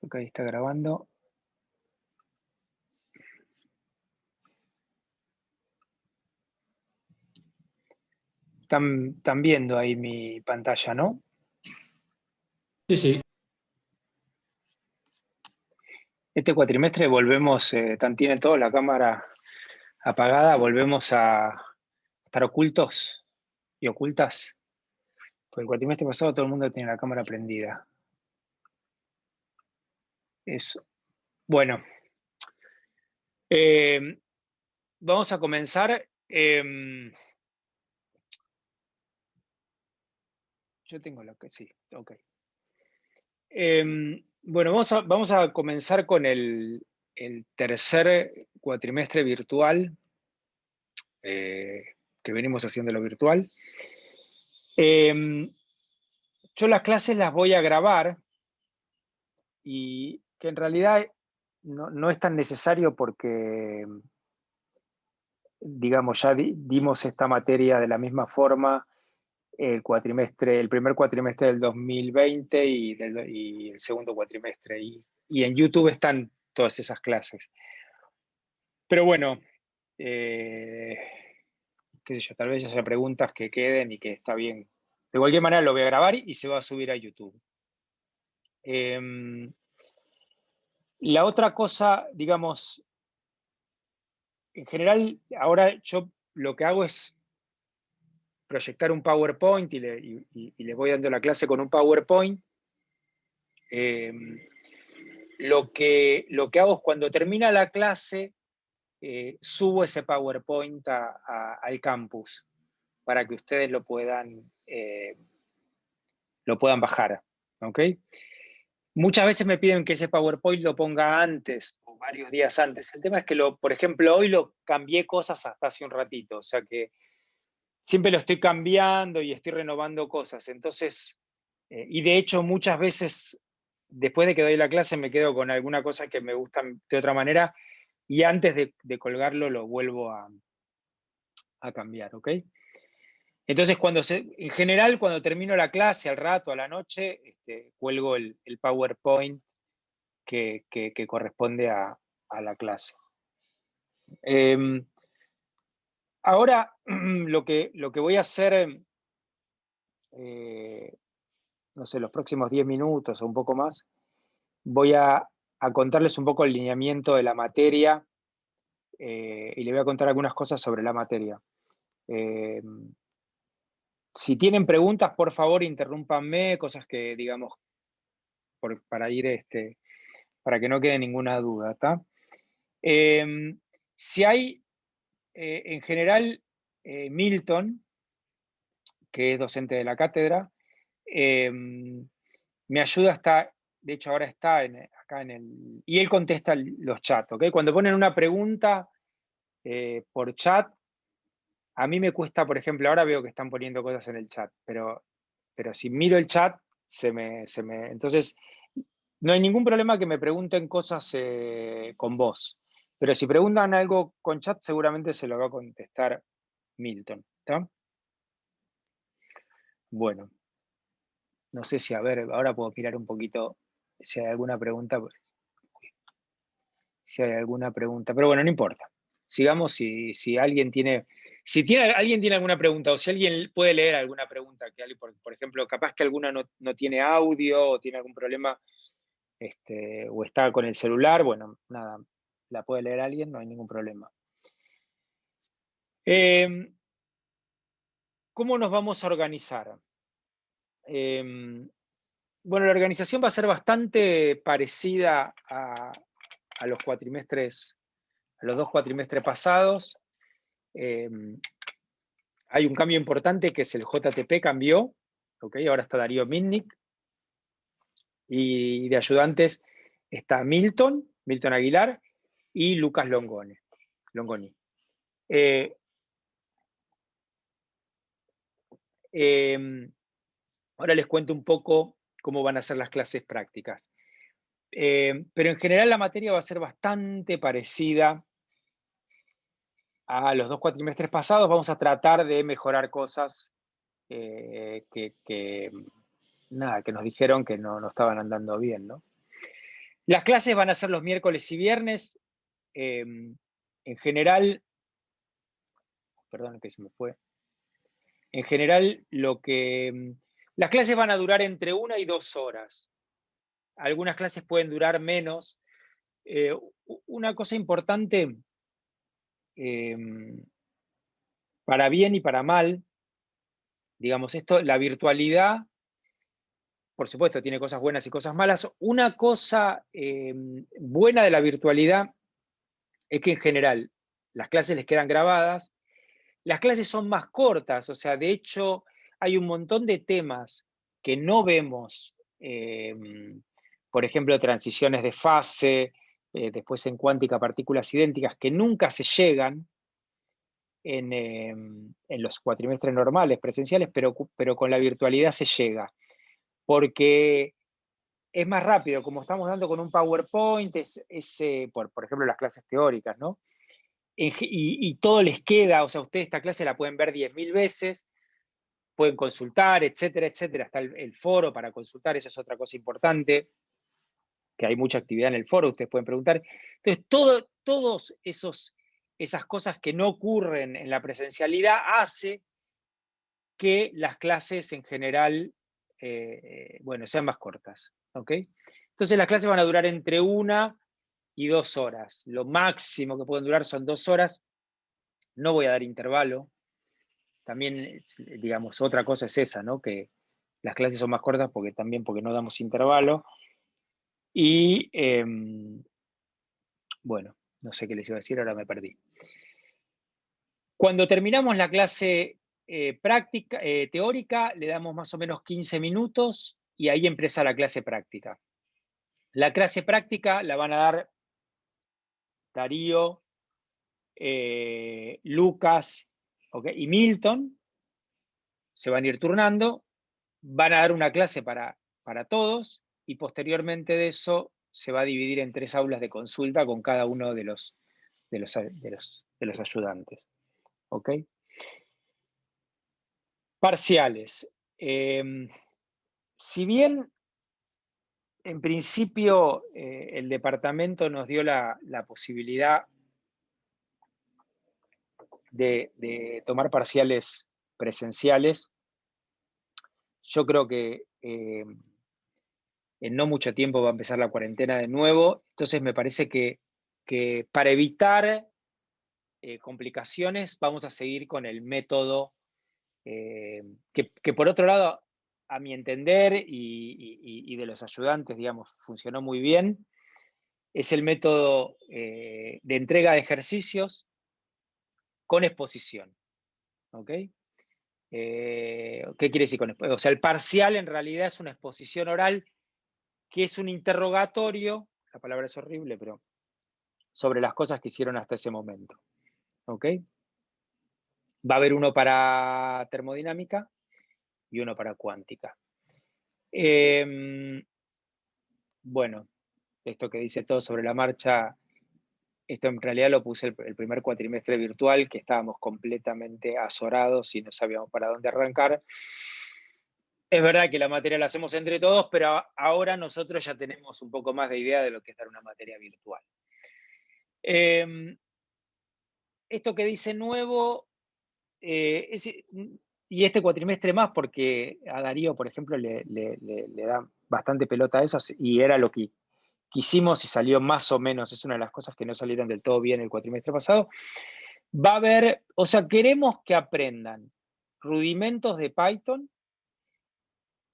Ok, está grabando. Están viendo ahí mi pantalla, ¿no? Sí, sí. Este cuatrimestre volvemos, tienen todos la cámara apagada, volvemos a estar ocultos y ocultas. Porque el cuatrimestre pasado todo el mundo tiene la cámara prendida. Eso. Bueno, vamos a comenzar. Yo tengo lo que sí, ok. Bueno, vamos a comenzar con el tercer cuatrimestre virtual, que venimos haciendo lo virtual. Yo las clases las voy a grabar y que en realidad no es tan necesario porque, digamos, ya dimos esta materia de la misma forma el primer cuatrimestre del 2020 y el segundo cuatrimestre. Y en YouTube están todas esas clases. Pero bueno, qué sé yo, tal vez haya preguntas que queden y que está bien. De cualquier manera lo voy a grabar y se va a subir a YouTube. La otra cosa, digamos, en general, ahora yo lo que hago es proyectar un PowerPoint y les voy dando la clase con un PowerPoint. Lo que hago es cuando termina la clase, subo ese PowerPoint al campus para que ustedes lo puedan bajar. ¿Ok? Muchas veces me piden que ese PowerPoint lo ponga antes o varios días antes. El tema es que, por ejemplo, hoy lo cambié cosas hasta hace un ratito, o sea que siempre lo estoy cambiando y estoy renovando cosas. Entonces, y de hecho muchas veces después de que doy la clase me quedo con alguna cosa que me gusta de otra manera y antes de colgarlo lo vuelvo a cambiar, ¿ok? Entonces, en general, cuando termino la clase, al rato, a la noche, cuelgo el PowerPoint que corresponde a la clase. Ahora, lo que voy a hacer, no sé, los próximos 10 minutos o un poco más, voy a contarles un poco el lineamiento de la materia y les voy a contar algunas cosas sobre la materia. Si tienen preguntas, por favor, interrúmpanme, cosas que, digamos, para que no quede ninguna duda, ¿está? Si hay, en general, Milton, que es docente de la cátedra, me ayuda de hecho ahora está acá en el, y él contesta los chats, ¿ok? Cuando ponen una pregunta por chat, a mí me cuesta, por ejemplo, ahora veo que están poniendo cosas en el chat, pero si miro el chat, entonces, no hay ningún problema que me pregunten cosas con voz, pero si preguntan algo con chat, seguramente se lo va a contestar Milton, ¿está? Bueno, no sé si, a ver, ahora puedo mirar un poquito si hay alguna pregunta. Si hay alguna pregunta, pero bueno, no importa. Sigamos si alguien tiene, alguien tiene alguna pregunta o si alguien puede leer alguna pregunta, por ejemplo, capaz que alguna no tiene audio o tiene algún problema o está con el celular, bueno, nada, la puede leer alguien, no hay ningún problema. ¿Cómo nos vamos a organizar? Bueno, la organización va a ser bastante parecida a los cuatrimestres, a los 2 cuatrimestres pasados. Hay un cambio importante que es el JTP cambió, ¿ok? Ahora está Darío Mitnick. Y de ayudantes está Milton Aguilar y Lucas Longoni. Ahora les cuento un poco cómo van a ser las clases prácticas. Pero en general la materia va a ser bastante parecida a los 2 cuatrimestres pasados. Vamos a tratar de mejorar cosas que nos dijeron que no estaban andando bien, ¿no? Las clases van a ser los miércoles y viernes. En general, perdón que se me fue. En general, las clases van a durar entre 1 y 2 horas. Algunas clases pueden durar menos. Una cosa importante, para bien y para mal, digamos esto, la virtualidad, por supuesto, tiene cosas buenas y cosas malas. Una cosa buena de la virtualidad es que en general las clases les quedan grabadas. Las clases son más cortas, o sea, de hecho, hay un montón de temas que no vemos, por ejemplo, transiciones de fase, después en cuántica partículas idénticas, que nunca se llegan en los cuatrimestres normales, presenciales, pero con la virtualidad se llega, porque es más rápido, como estamos dando con un PowerPoint, por ejemplo, las clases teóricas, ¿no? Y todo les queda, o sea, ustedes esta clase la pueden ver 10.000 veces, pueden consultar, etcétera, etcétera. Está el foro para consultar, eso es otra cosa importante, que hay mucha actividad en el foro, ustedes pueden preguntar. Entonces, todos esas cosas que no ocurren en la presencialidad hace que las clases en general, bueno, sean más cortas, ¿ok? Entonces las clases van a durar entre 1 y 2 horas. Lo máximo que pueden durar son 2 horas. No voy a dar intervalo. También, digamos, otra cosa es esa, ¿no? Que las clases son más cortas porque no damos intervalo. Y, bueno, no sé qué les iba a decir, ahora me perdí. Cuando terminamos la clase teórica, le damos más o menos 15 minutos y ahí empieza la clase práctica. La clase práctica la van a dar Darío, Lucas, ¿okay? Y Milton. Se van a ir turnando, van a dar una clase para todos y posteriormente de eso se va a dividir en 3 aulas de consulta con cada uno de los ayudantes. ¿Ok? Parciales. Si bien en principio el departamento nos dio la posibilidad de tomar parciales presenciales, yo creo que en no mucho tiempo va a empezar la cuarentena de nuevo, entonces me parece que para evitar complicaciones vamos a seguir con el método que por otro lado, a mi entender y de los ayudantes, digamos, funcionó muy bien, es el método de entrega de ejercicios con exposición. ¿Ok? ¿Qué quiere decir con exposición? O sea, el parcial en realidad es una exposición oral que es un interrogatorio, la palabra es horrible, pero sobre las cosas que hicieron hasta ese momento. ¿Ok? Va a haber uno para termodinámica y uno para cuántica. Bueno, esto que dice todo sobre la marcha, esto en realidad lo puse el primer cuatrimestre virtual, que estábamos completamente azorados y no sabíamos para dónde arrancar. Es verdad que la materia la hacemos entre todos, pero ahora nosotros ya tenemos un poco más de idea de lo que es dar una materia virtual. Esto que dice nuevo, y este cuatrimestre más, porque a Darío, por ejemplo, le da bastante pelota a eso, y era lo que quisimos y salió más o menos, es una de las cosas que no salieron del todo bien el cuatrimestre pasado. Va a haber, o sea, queremos que aprendan rudimentos de Python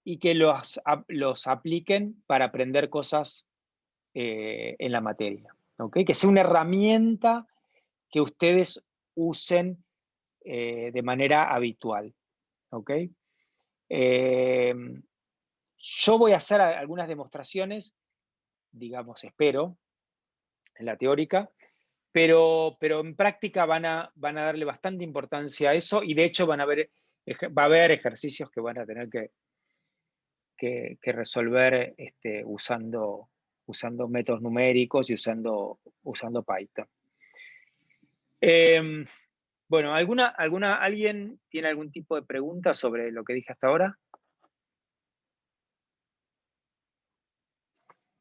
y que los apliquen para aprender cosas en la materia. ¿Okay? Que sea una herramienta que ustedes usen de manera habitual. ¿Okay? Yo voy a hacer algunas demostraciones, digamos, espero, en la teórica, pero en práctica van a darle bastante importancia a eso y de hecho va a haber ejercicios que van a tener que resolver usando métodos numéricos y usando Python. Bueno, ¿alguien tiene algún tipo de pregunta sobre lo que dije hasta ahora?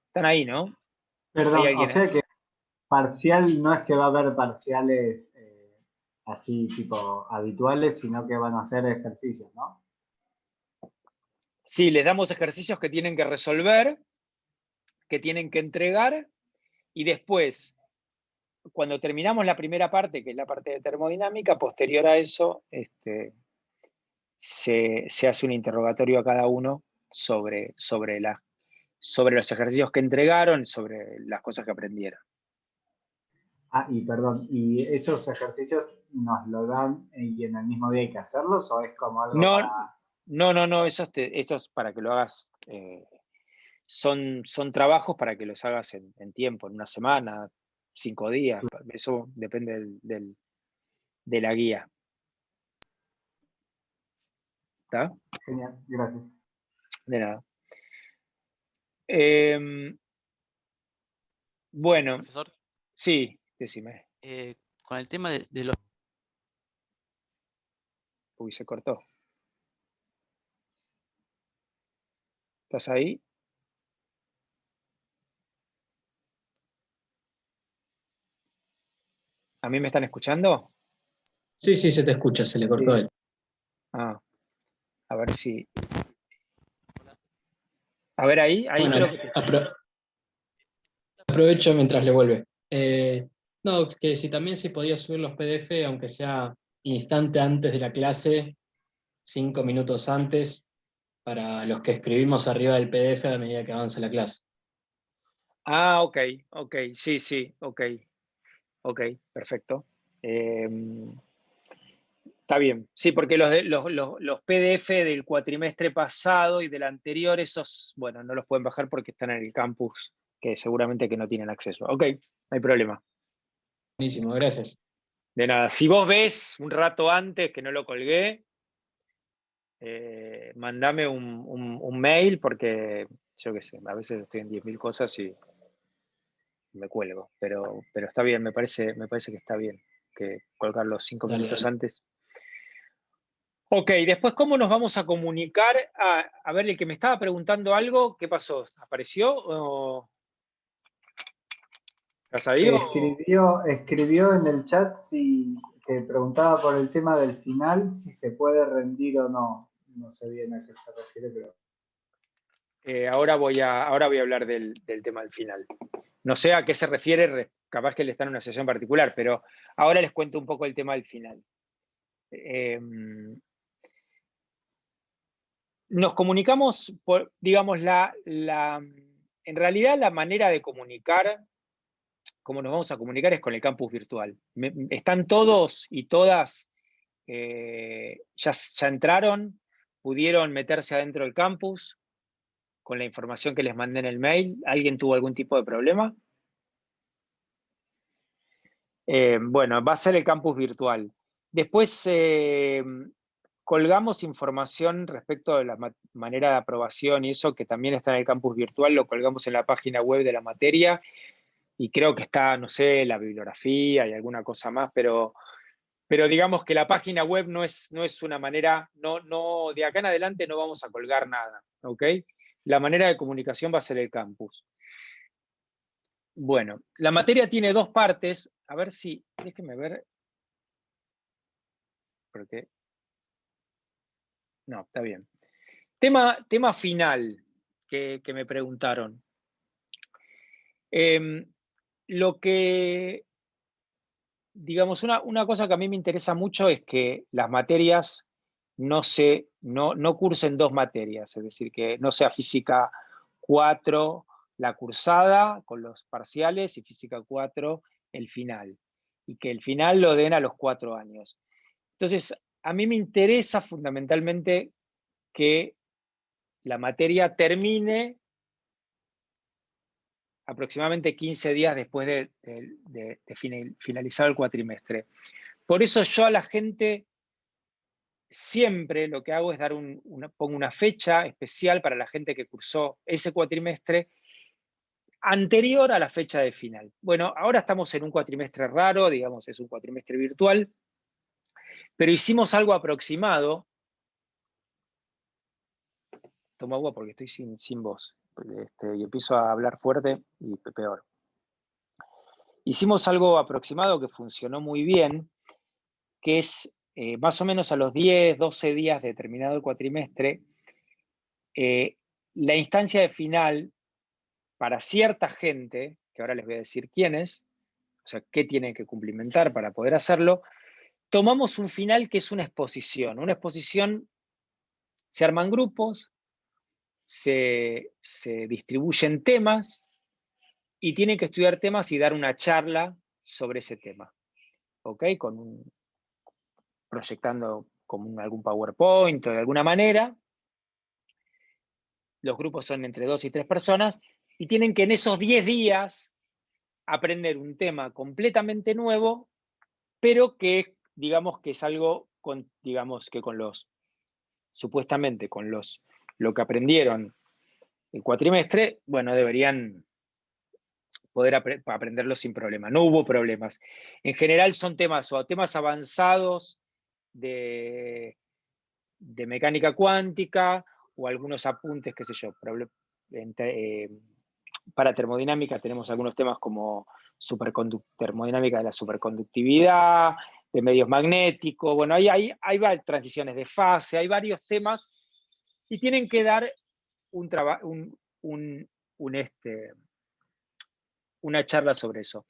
Están ahí, ¿no? ¿Hay Perdón, o alguien? sea que parcial no es que va a haber parciales así tipo habituales, sino que van a ser ejercicios, ¿no? Sí, les damos ejercicios que tienen que resolver, que tienen que entregar, y después, cuando terminamos la primera parte, que es la parte de termodinámica, posterior a eso, se hace un interrogatorio a cada uno sobre los ejercicios que entregaron, sobre las cosas que aprendieron. Ah, y perdón, ¿y esos ejercicios nos lo dan y en el mismo día hay que hacerlos o es como algo No, para... no, estos para que lo hagas, son trabajos para que los hagas en tiempo, en una semana, 5 días, eso depende de la guía. ¿Está? Genial, gracias. De nada. Bueno, Profesor, sí, decime. con el tema de los... Uy, se cortó. ¿Estás ahí? ¿A mí me están escuchando? Sí, sí, se te escucha, se le cortó Sí. él. Ah, a ver si. A ver ahí Bueno, creo que aprovecho mientras le vuelve. No, que si también se podía subir los PDF, aunque sea instante antes de la clase, 5 minutos antes, para los que escribimos arriba del PDF a medida que avanza la clase. Ah, ok, sí, ok, perfecto. Está bien, sí, porque los PDF del cuatrimestre pasado y del anterior, esos, bueno, no los pueden bajar porque están en el campus, que seguramente que no tienen acceso. Ok, no hay problema. Buenísimo, gracias. De nada, si vos ves un rato antes que no lo colgué, mandame un mail porque, yo qué sé, a veces estoy en 10.000 cosas y me cuelgo, pero está bien, me parece que está bien que colgar los 5 Dale, minutos dale. antes. Ok, después, ¿cómo nos vamos a comunicar? A ver, el que me estaba preguntando algo, ¿qué pasó? ¿Apareció? ¿Estás ahí? Escribió en el chat si se preguntaba por el tema del final, si se puede rendir o no. No sé bien a qué se refiere, pero... Ahora voy a hablar del tema del final. No sé a qué se refiere, capaz que él está en una sesión particular, pero ahora les cuento un poco el tema del final. Nos comunicamos por, digamos, en realidad la manera de comunicar, cómo nos vamos a comunicar es con el campus virtual. Están todos y todas, ya entraron, pudieron meterse adentro del campus con la información que les mandé en el mail. ¿Alguien tuvo algún tipo de problema? Bueno, va a ser el campus virtual. Después colgamos información respecto de la manera de aprobación y eso que también está en el campus virtual, lo colgamos en la página web de la materia y creo que está, no sé, la bibliografía y alguna cosa más, pero digamos que la página web no es una manera, no, de acá en adelante no vamos a colgar nada, ¿ok? La manera de comunicación va a ser el campus. Bueno, la materia tiene 2 partes, a ver si, déjenme ver, porque, no, está bien. Tema final que me preguntaron. Lo que, digamos, una cosa que a mí me interesa mucho es que las materias no cursen 2 materias, es decir, que no sea física 4 la cursada con los parciales y física 4 el final, y que el final lo den a los 4 años. Entonces, a mí me interesa fundamentalmente que la materia termine aproximadamente 15 días después de finalizar el cuatrimestre. Por eso yo a la gente siempre lo que hago es pongo una fecha especial para la gente que cursó ese cuatrimestre anterior a la fecha de final. Bueno, ahora estamos en un cuatrimestre raro, digamos, es un cuatrimestre virtual, pero hicimos algo aproximado. Tomo agua porque estoy sin voz y empiezo a hablar fuerte y peor. hicimos algo aproximado que funcionó muy bien, que es más o menos a los 10, 12 días de terminado el cuatrimestre, la instancia de final para cierta gente, que ahora les voy a decir quiénes, o sea, qué tienen que cumplimentar para poder hacerlo, tomamos un final que es una exposición. Una exposición, se arman grupos, se distribuyen temas y tienen que estudiar temas y dar una charla sobre ese tema, ¿ok? Proyectando como algún PowerPoint o de alguna manera. Los grupos son entre 2 y 3 personas y tienen que en esos 10 días aprender un tema completamente nuevo, pero que digamos que es algo digamos que supuestamente con lo que aprendieron el cuatrimestre, bueno, deberían poder aprenderlo sin problema. No hubo problemas. En general son temas avanzados de mecánica cuántica o algunos apuntes, qué sé yo, para termodinámica tenemos algunos temas como termodinámica de la superconductividad, de medios magnéticos, bueno, hay transiciones de fase, hay varios temas y tienen que dar una charla sobre eso.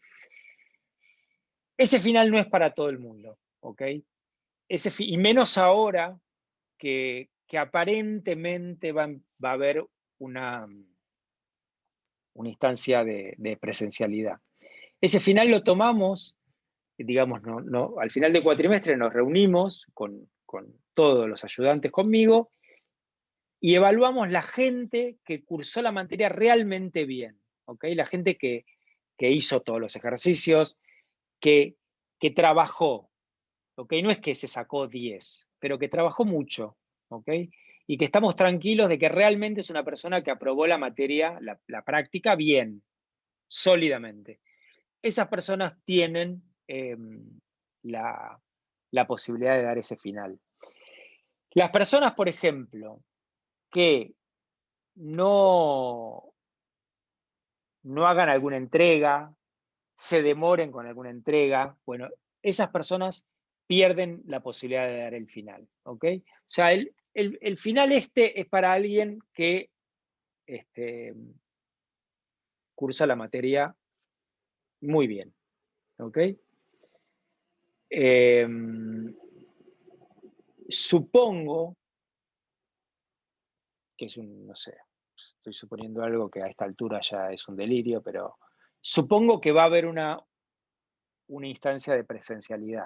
Ese final no es para todo el mundo, ¿ok? Y menos ahora que aparentemente va a haber una instancia de presencialidad. Ese final lo tomamos, digamos, al final del cuatrimestre nos reunimos con todos los ayudantes conmigo y evaluamos la gente que cursó la materia realmente bien, ¿ok? La gente que hizo todos los ejercicios, que trabajó, ¿ok? No es que se sacó 10, pero que trabajó mucho, ¿ok? Y que estamos tranquilos de que realmente es una persona que aprobó la materia, la práctica bien, sólidamente. Esas personas tienen la posibilidad de dar ese final. Las personas, por ejemplo, que no hagan alguna entrega, se demoren con alguna entrega, bueno, esas personas pierden la posibilidad de dar el final, ¿ok? O sea, el final es para alguien que cursa la materia muy bien, ¿ok? Supongo que es no sé, estoy suponiendo algo que a esta altura ya es un delirio, pero supongo que va a haber una instancia de presencialidad,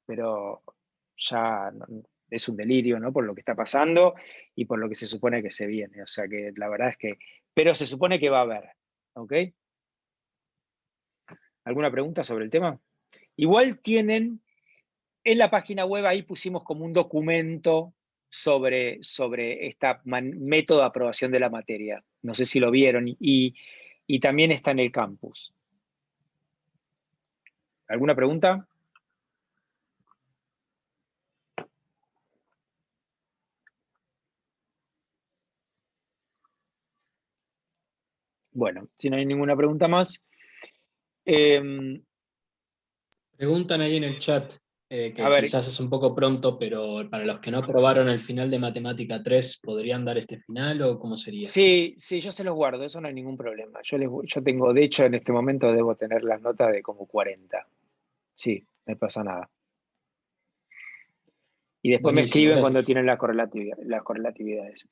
pero ya es un delirio, ¿no? Por lo que está pasando y por lo que se supone que se viene. O sea que la verdad es que, pero se supone que va a haber, ¿ok? ¿Alguna pregunta sobre el tema? Igual tienen, en la página web ahí pusimos como un documento sobre este método de aprobación de la materia. No sé si lo vieron y también está en el campus. ¿Alguna pregunta? Bueno, si no hay ninguna pregunta más. Preguntan ahí en el chat, que A ver, quizás es un poco pronto, pero para los que no aprobaron el final de Matemática 3, ¿podrían dar este final o cómo sería? sí, yo se los guardo, eso no hay ningún problema. Yo tengo, de hecho, en este momento debo tener las notas de como 40. Sí, no pasa nada. Y después me Buenísimo, escriben cuando gracias. tienen las correlatividades.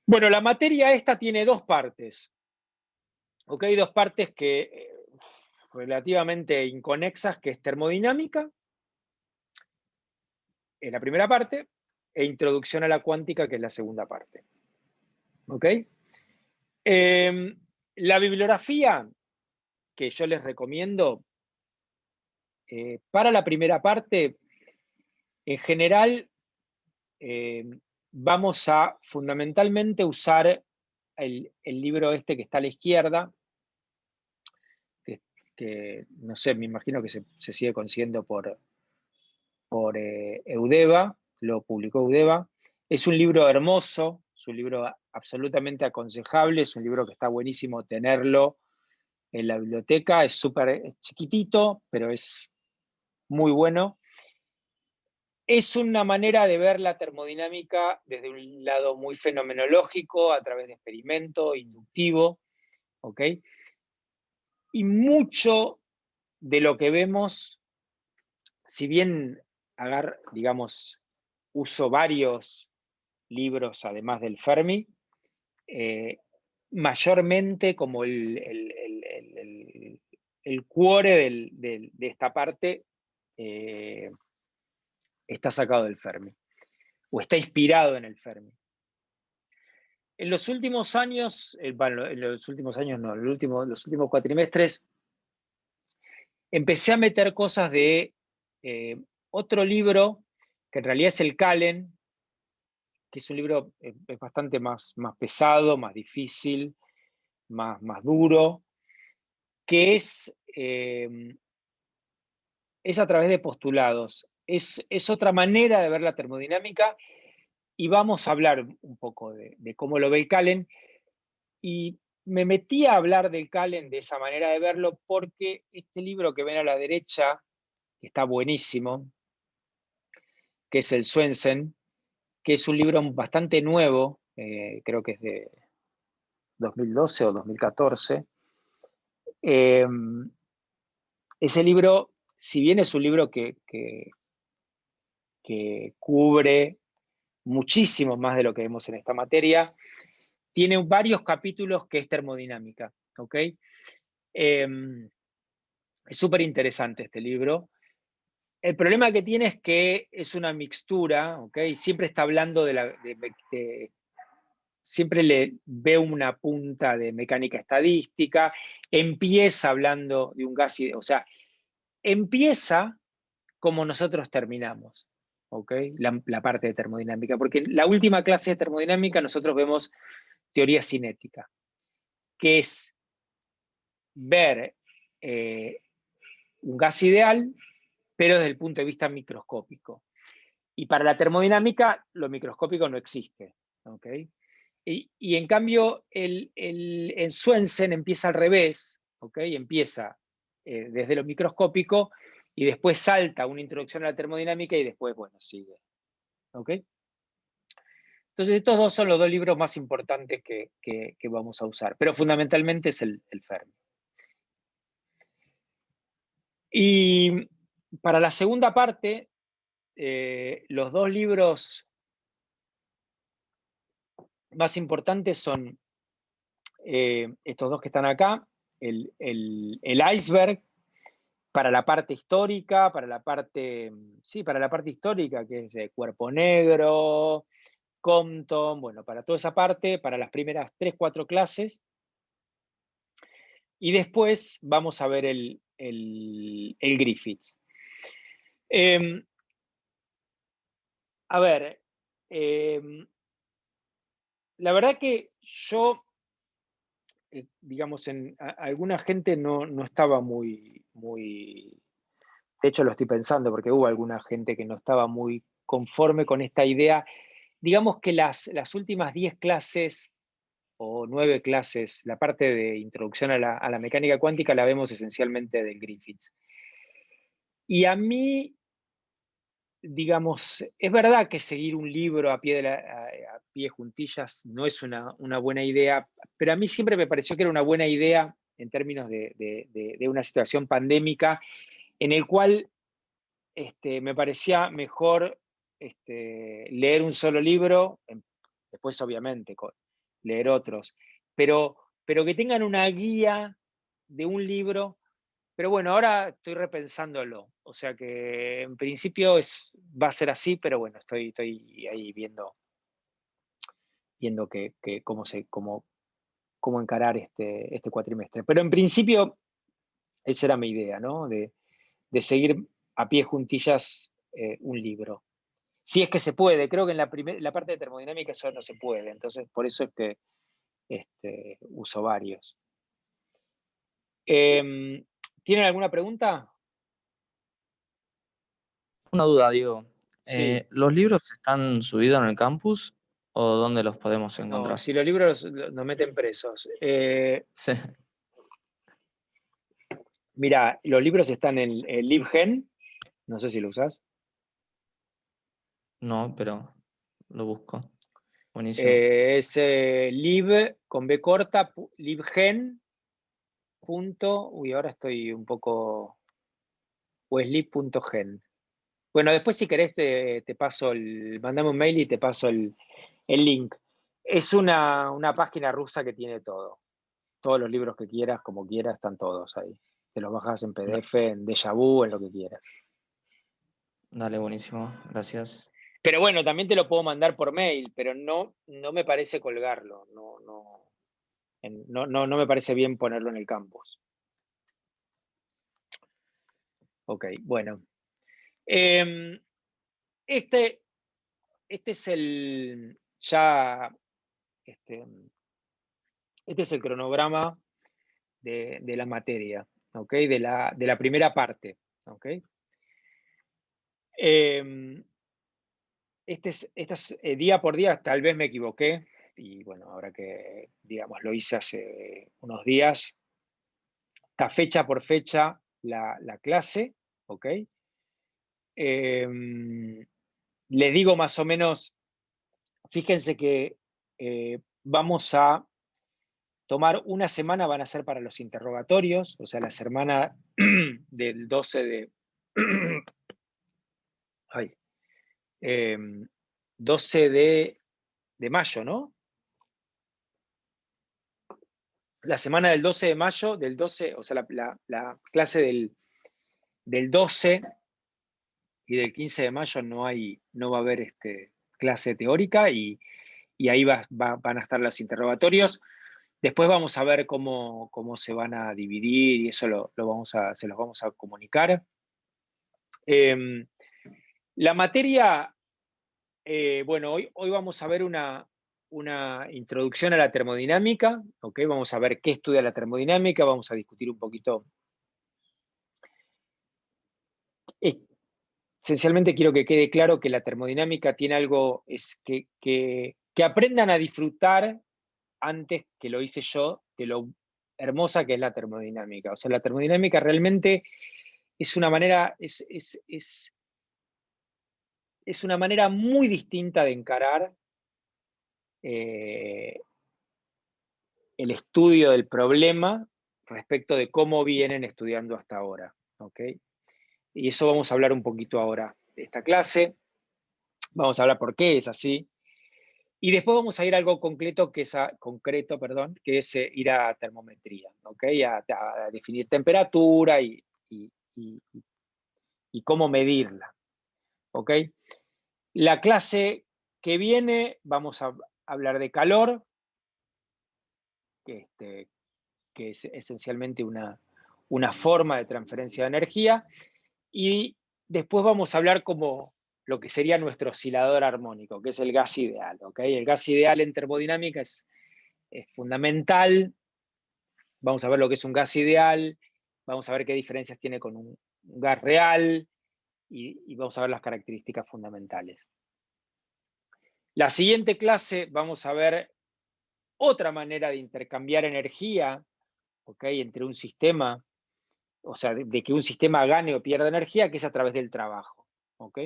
Bueno, la materia esta tiene dos partes. ¿Ok? Dos partes que relativamente inconexas, que es termodinámica, es la primera parte, e introducción a la cuántica, que es la segunda parte. ¿Ok? La bibliografía que yo les recomiendo para la primera parte, en general, vamos a fundamentalmente usar el libro este que está a la izquierda, que no sé, me imagino que se sigue consiguiendo por Eudeva, lo publicó Eudeva. Es un libro hermoso, es un libro absolutamente aconsejable, es un libro que está buenísimo tenerlo en la biblioteca, es súper chiquitito, pero es muy bueno. Es una manera de ver la termodinámica desde un lado muy fenomenológico, a través de experimento, inductivo, ¿ok? Y mucho de lo que vemos, si bien digamos, uso varios libros además del Fermi, mayormente como el cuore de esta parte está sacado del Fermi, o está inspirado en el Fermi. En los últimos años, bueno, en los últimos años no, los últimos cuatrimestres, empecé a meter cosas de otro libro, que en realidad es el Calen, que es un libro bastante más pesado, más difícil, más duro, que es a través de postulados. Es otra manera de ver la termodinámica, y vamos a hablar un poco de cómo lo ve el Calen. Y me metí a hablar del Calen de esa manera de verlo porque este libro que ven a la derecha, que está buenísimo, que es el Swensen, que es un libro bastante nuevo, creo que es de 2012 o 2014. Ese libro, si bien es un libro que cubre muchísimo más de lo que vemos en esta materia, tiene varios capítulos que es termodinámica, ¿ok? Es súper interesante este libro. El problema que tiene es que es una mixtura, ¿ok? Siempre está hablando siempre le ve una punta de mecánica estadística, empieza hablando de un gas, o sea, empieza como nosotros terminamos, ¿ok? La parte de termodinámica, porque en la última clase de termodinámica nosotros vemos teoría cinética, que es ver un gas ideal, pero desde el punto de vista microscópico. Y para la termodinámica, lo microscópico no existe, ¿ok? Y en cambio, el Swensen empieza al revés, ¿ok? Empieza desde lo microscópico y después salta una introducción a la termodinámica y después, bueno, sigue, ¿ok? Entonces, estos dos son los dos libros más importantes que vamos a usar, pero fundamentalmente es el Fermi. Y para la segunda parte, los dos libros más importantes son estos dos que están acá, el Iceberg, para la parte histórica, para la parte histórica, que es de Cuerpo Negro, Compton, bueno, para toda esa parte, para las primeras 3, 4 clases. Y después vamos a ver el Griffiths. A ver, la verdad que yo, digamos, alguna gente no estaba muy, de hecho lo estoy pensando porque hubo alguna gente que no estaba muy conforme con esta idea. Digamos que las últimas 10 clases o 9 clases, la parte de introducción a la mecánica cuántica la vemos esencialmente del Griffiths. Y a mí, digamos, es verdad que seguir un libro a pie juntillas no es una buena idea, pero a mí siempre me pareció que era una buena idea en términos de una situación pandémica en el cual me parecía mejor leer un solo libro, después obviamente leer otros, pero que tengan una guía de un libro. Pero bueno, ahora estoy repensándolo, o sea que en principio va a ser así, pero bueno, estoy ahí viendo cómo encarar este cuatrimestre. Pero en principio esa era mi idea, ¿no? De seguir a pie juntillas un libro. Si es que se puede, creo que en la parte de termodinámica eso no se puede, entonces por eso es que uso varios. ¿Tienen alguna pregunta? Una duda, Diego. Sí. ¿Los libros están subidos en el campus o dónde los podemos No, encontrar? si los libros nos meten presos. Sí. Mira, los libros están en LibGen, no sé si lo usás. No, pero lo busco. Buenísimo. Es lib, con B corta, libgen, uy, ahora estoy un poco, o es lib.gen. Bueno, después si querés te paso mandame un mail y te paso el link. Es una página rusa que tiene todo. Todos los libros que quieras, como quieras, están todos ahí. Te los bajas en PDF, en Deja Vu, en lo que quieras. Dale, buenísimo. Gracias. Pero bueno, también te lo puedo mandar por mail, pero no me parece colgarlo. No me parece bien ponerlo en el campus. Ok, bueno. Este es el este es el cronograma de la materia, ¿ok? De la primera parte, ¿ok? Día por día, tal vez me equivoqué, y bueno, ahora que, digamos, lo hice hace unos días, está fecha por fecha la clase, ¿ok? Les digo más o menos, fíjense que vamos a tomar una semana, van a ser para los interrogatorios, o sea, la semana del 12 de... ay, 12 de mayo, ¿no? La semana del 12 de mayo, del 12, o sea, la clase del 12 y del 15 de mayo no va a haber clase teórica y ahí van a estar los interrogatorios. Después vamos a ver cómo se van a dividir y eso se los vamos a comunicar. La materia, bueno, hoy vamos a ver una introducción a la termodinámica, ¿ok? Vamos a ver qué estudia la termodinámica, vamos a discutir un poquito. Esencialmente quiero que quede claro que la termodinámica tiene algo, es que aprendan a disfrutar antes que lo hice yo, de lo hermosa que es la termodinámica. O sea, la termodinámica realmente es una manera, es una manera muy distinta de encarar el estudio del problema respecto de cómo vienen estudiando hasta ahora. ¿Ok? Y eso vamos a hablar un poquito ahora de esta clase. Vamos a hablar por qué es así. Y después vamos a ir a algo concreto, que es ir a termometría, ¿ok? A definir temperatura y cómo medirla, ¿ok? La clase que viene vamos a hablar de calor, que es esencialmente una forma de transferencia de energía, y después vamos a hablar como lo que sería nuestro oscilador armónico, que es el gas ideal, ¿ok? El gas ideal en termodinámica es fundamental. Vamos a ver lo que es un gas ideal, vamos a ver qué diferencias tiene con un gas real y vamos a ver las características fundamentales. La siguiente clase vamos a ver otra manera de intercambiar energía, ¿ok? Entre un sistema, o sea, de que un sistema gane o pierda energía, que es a través del trabajo, ¿ok?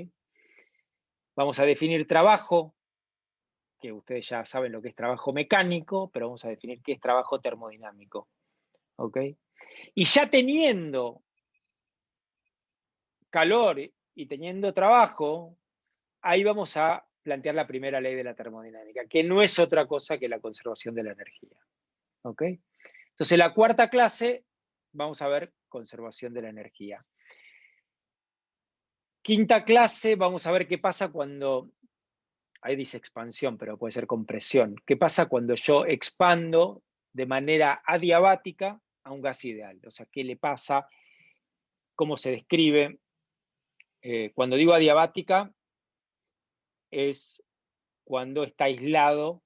Vamos a definir trabajo, que ustedes ya saben lo que es trabajo mecánico, pero vamos a definir qué es trabajo termodinámico, ¿ok? Y ya teniendo calor y teniendo trabajo, ahí vamos a plantear la primera ley de la termodinámica, que no es otra cosa que la conservación de la energía. ¿Ok? Entonces, la cuarta clase vamos a ver conservación de la energía. Quinta clase vamos a ver qué pasa cuando, ahí dice expansión, pero puede ser compresión. ¿Qué pasa cuando yo expando de manera adiabática a un gas ideal? O sea, ¿qué le pasa? ¿Cómo se describe? Cuando digo adiabática, es cuando está aislado,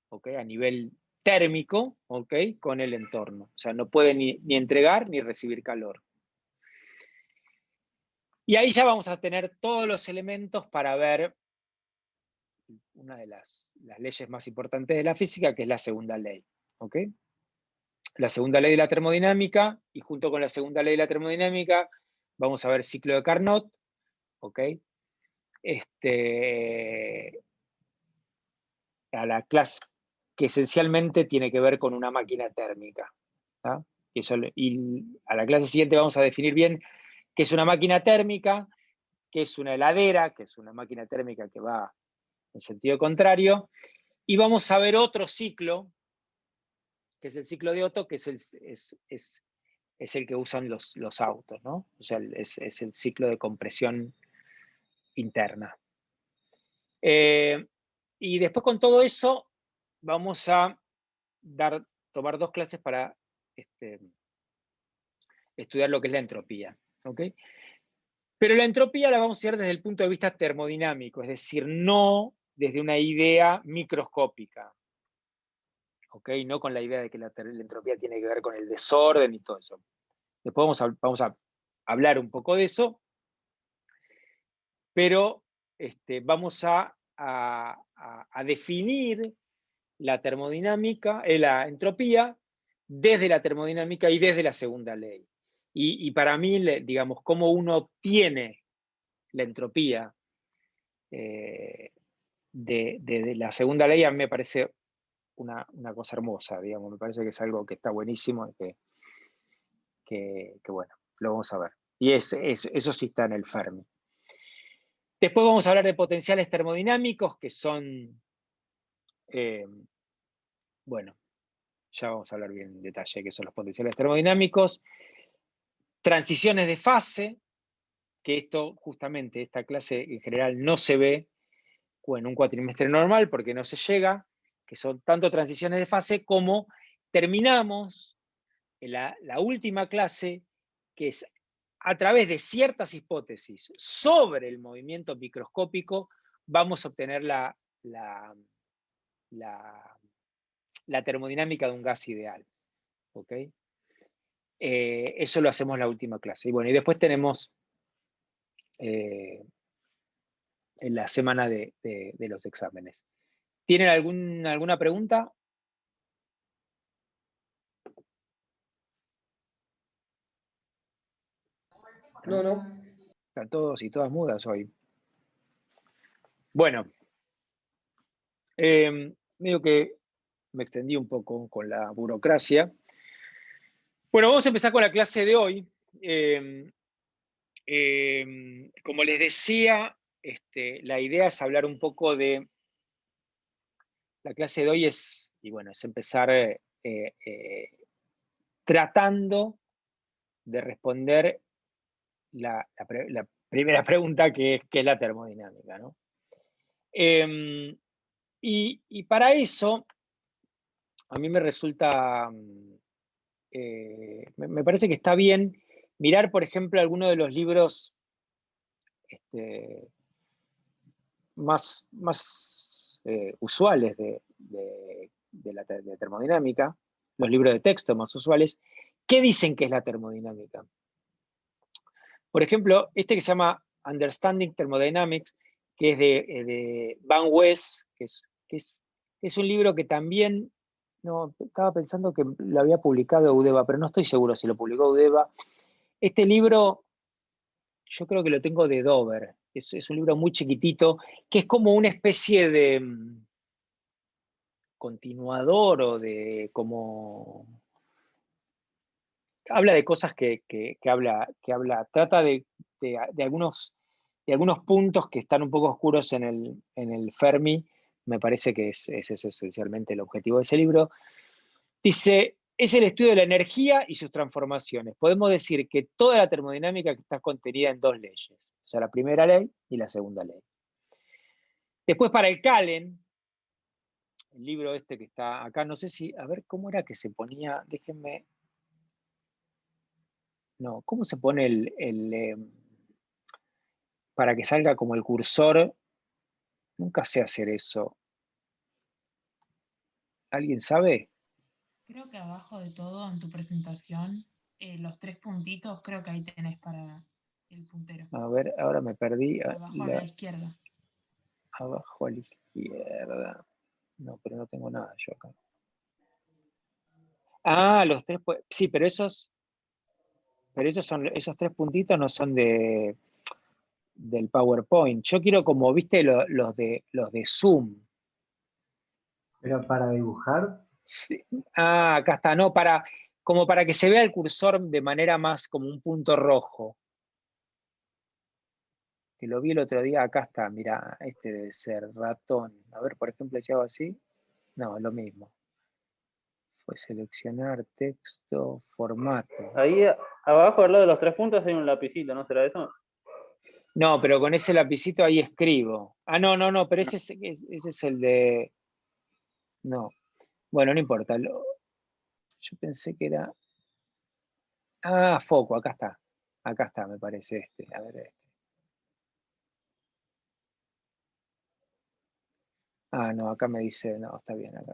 ¿okay? A nivel térmico, ¿okay? Con el entorno. O sea, no puede ni entregar ni recibir calor. Y ahí ya vamos a tener todos los elementos para ver una de las leyes más importantes de la física, que es la segunda ley. ¿Okay? la segunda ley de la termodinámica, y junto con la segunda ley de la termodinámica vamos a ver ciclo de Carnot, ¿ok? A la clase que esencialmente tiene que ver con una máquina térmica. ¿tá? Y a la clase siguiente vamos a definir bien qué es una máquina térmica, qué es una heladera, que es una máquina térmica que va en sentido contrario, y vamos a ver otro ciclo, que es el ciclo de Otto, que es el que usan los autos, ¿no? O sea, es el ciclo de compresión interna. Y después con todo eso vamos a tomar 2 clases para estudiar lo que es la entropía. ¿Okay? Pero la entropía la vamos a estudiar desde el punto de vista termodinámico, es decir, no desde una idea microscópica. ¿Okay? No con la idea de que la entropía tiene que ver con el desorden y todo eso. Después vamos a hablar un poco de eso, pero vamos a definir la termodinámica, la entropía, desde la termodinámica y desde la segunda ley. Y para mí, digamos, cómo uno obtiene la entropía de la segunda ley, a mí me parece una cosa hermosa, digamos, me parece que es algo que está buenísimo y que bueno, lo vamos a ver. Y eso sí está en el Fermi. Después vamos a hablar de potenciales termodinámicos, que son, bueno, ya vamos a hablar bien en detalle qué son los potenciales termodinámicos. Transiciones de fase, que esto justamente, esta clase en general no se ve en un cuatrimestre normal porque no se llega, que son tanto transiciones de fase como terminamos en la última clase, que es a través de ciertas hipótesis sobre el movimiento microscópico, vamos a obtener la termodinámica de un gas ideal. ¿Ok? Eso lo hacemos en la última clase. Y bueno, y después tenemos en la semana de los exámenes. ¿Tienen alguna pregunta? No. Están todos y todas mudas hoy. Bueno, medio que me extendí un poco con la burocracia. Bueno, vamos a empezar con la clase de hoy. Como les decía, la idea es hablar un poco de... La clase de hoy es empezar tratando de responder la primera pregunta, que es la termodinámica, ¿no? Y para eso, a mí me resulta, me parece que está bien mirar, por ejemplo, algunos de los libros más usuales de la termodinámica, los libros de texto más usuales. ¿Qué dicen que es la termodinámica? Por ejemplo, este que se llama Understanding Thermodynamics, que es de Van Wes, que es un libro que también, no, estaba pensando que lo había publicado Udeva, pero no estoy seguro si lo publicó Udeva. Este libro, yo creo que lo tengo de Dover, es un libro muy chiquitito, que es como una especie de continuador o de como... Habla de cosas que trata de algunos puntos que están un poco oscuros en el Fermi. Me parece que ese es esencialmente el objetivo de ese libro. Dice, es el estudio de la energía y sus transformaciones. Podemos decir que toda la termodinámica está contenida en 2 leyes, o sea, la primera ley y la segunda ley. Después, para el Calen, el libro este que está acá, no sé si, a ver, ¿cómo era que se ponía? Déjenme... No, ¿cómo se pone para que salga como el cursor? Nunca sé hacer eso. ¿Alguien sabe? Creo que abajo de todo en tu presentación, los 3 puntitos, creo que ahí tenés para el puntero. A ver, ahora me perdí. Abajo a la izquierda. Abajo a la izquierda. No, pero no tengo nada yo acá. Ah, los tres, sí, pero esos tres puntitos no son del PowerPoint. Yo quiero como, viste, los de Zoom. Pero para dibujar, Sí. Ah, acá está, no, como para que se vea el cursor de manera más como un punto rojo. Que lo vi el otro día, acá está, mira, este debe ser ratón. A ver, por ejemplo, si hago así, no, lo mismo. Fue seleccionar texto, formato. Ahí abajo, al lado de los 3 puntos, hay un lapicito, ¿no será eso? No, pero con ese lapicito ahí escribo. Ah, no, pero ese es el de... No, bueno, no importa. Yo pensé que era... Ah, foco, acá está. Acá está, me parece este. A ver, este. Ah, no, acá me dice... No, está bien, acá.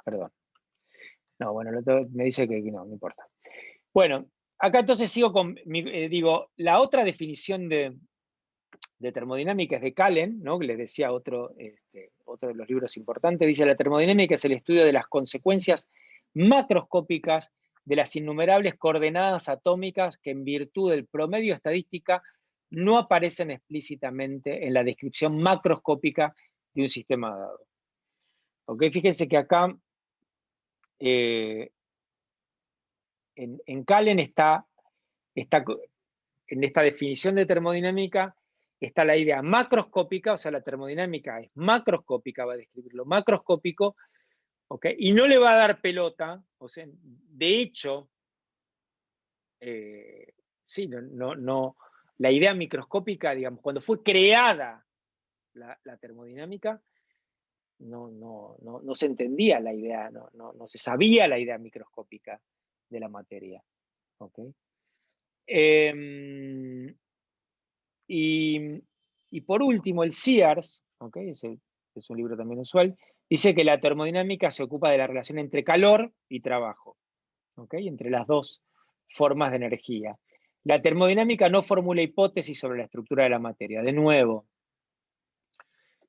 Perdón. No, bueno, me dice que no importa. Bueno, acá entonces sigo con... digo, la otra definición de termodinámica es de Kallen, ¿no? Que les decía otro de los libros importantes, dice: la termodinámica es el estudio de las consecuencias macroscópicas de las innumerables coordenadas atómicas que en virtud del promedio estadística no aparecen explícitamente en la descripción macroscópica de un sistema dado. ¿Ok? Fíjense que acá en Kallen está en esta definición de termodinámica está la idea macroscópica, o sea, la termodinámica es macroscópica, va a describir lo macroscópico, ¿ok? Y no le va a dar pelota, o sea, de hecho, sí, la idea microscópica, digamos, cuando fue creada la termodinámica, no se entendía la idea, no se sabía la idea microscópica de la materia, ¿ok? Y por último, el Sears, ¿okay? Es un libro también usual, dice que la termodinámica se ocupa de la relación entre calor y trabajo, ¿okay? Entre las dos formas de energía. La termodinámica no formula hipótesis sobre la estructura de la materia. De nuevo,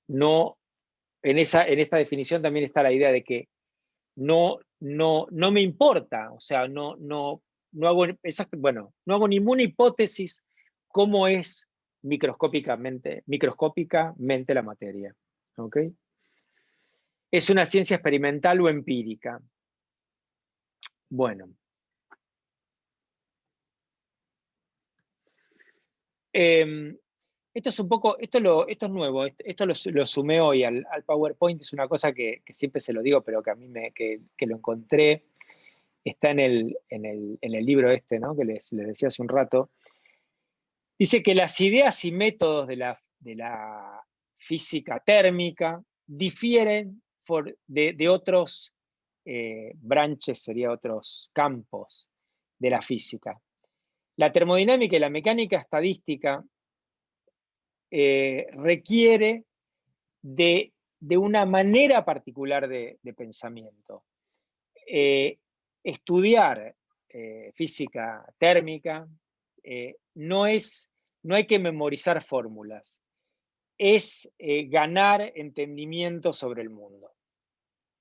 en esta definición también está la idea de que no me importa, o sea, no hago, no hago ninguna hipótesis cómo es microscópicamente la materia. ¿Ok? ¿Es una ciencia experimental o empírica? Bueno. Esto es un poco, esto es nuevo, esto lo sumé hoy al PowerPoint, es una cosa que siempre se lo digo, pero que a mí que lo encontré, está en el libro este, ¿no? Que les decía hace un rato. Dice que las ideas y métodos de la física térmica difieren de otros branches, sería otros campos de la física. La termodinámica y la mecánica estadística requiere de una manera particular de pensamiento. Estudiar física térmica no hay que memorizar fórmulas, es ganar entendimiento sobre el mundo.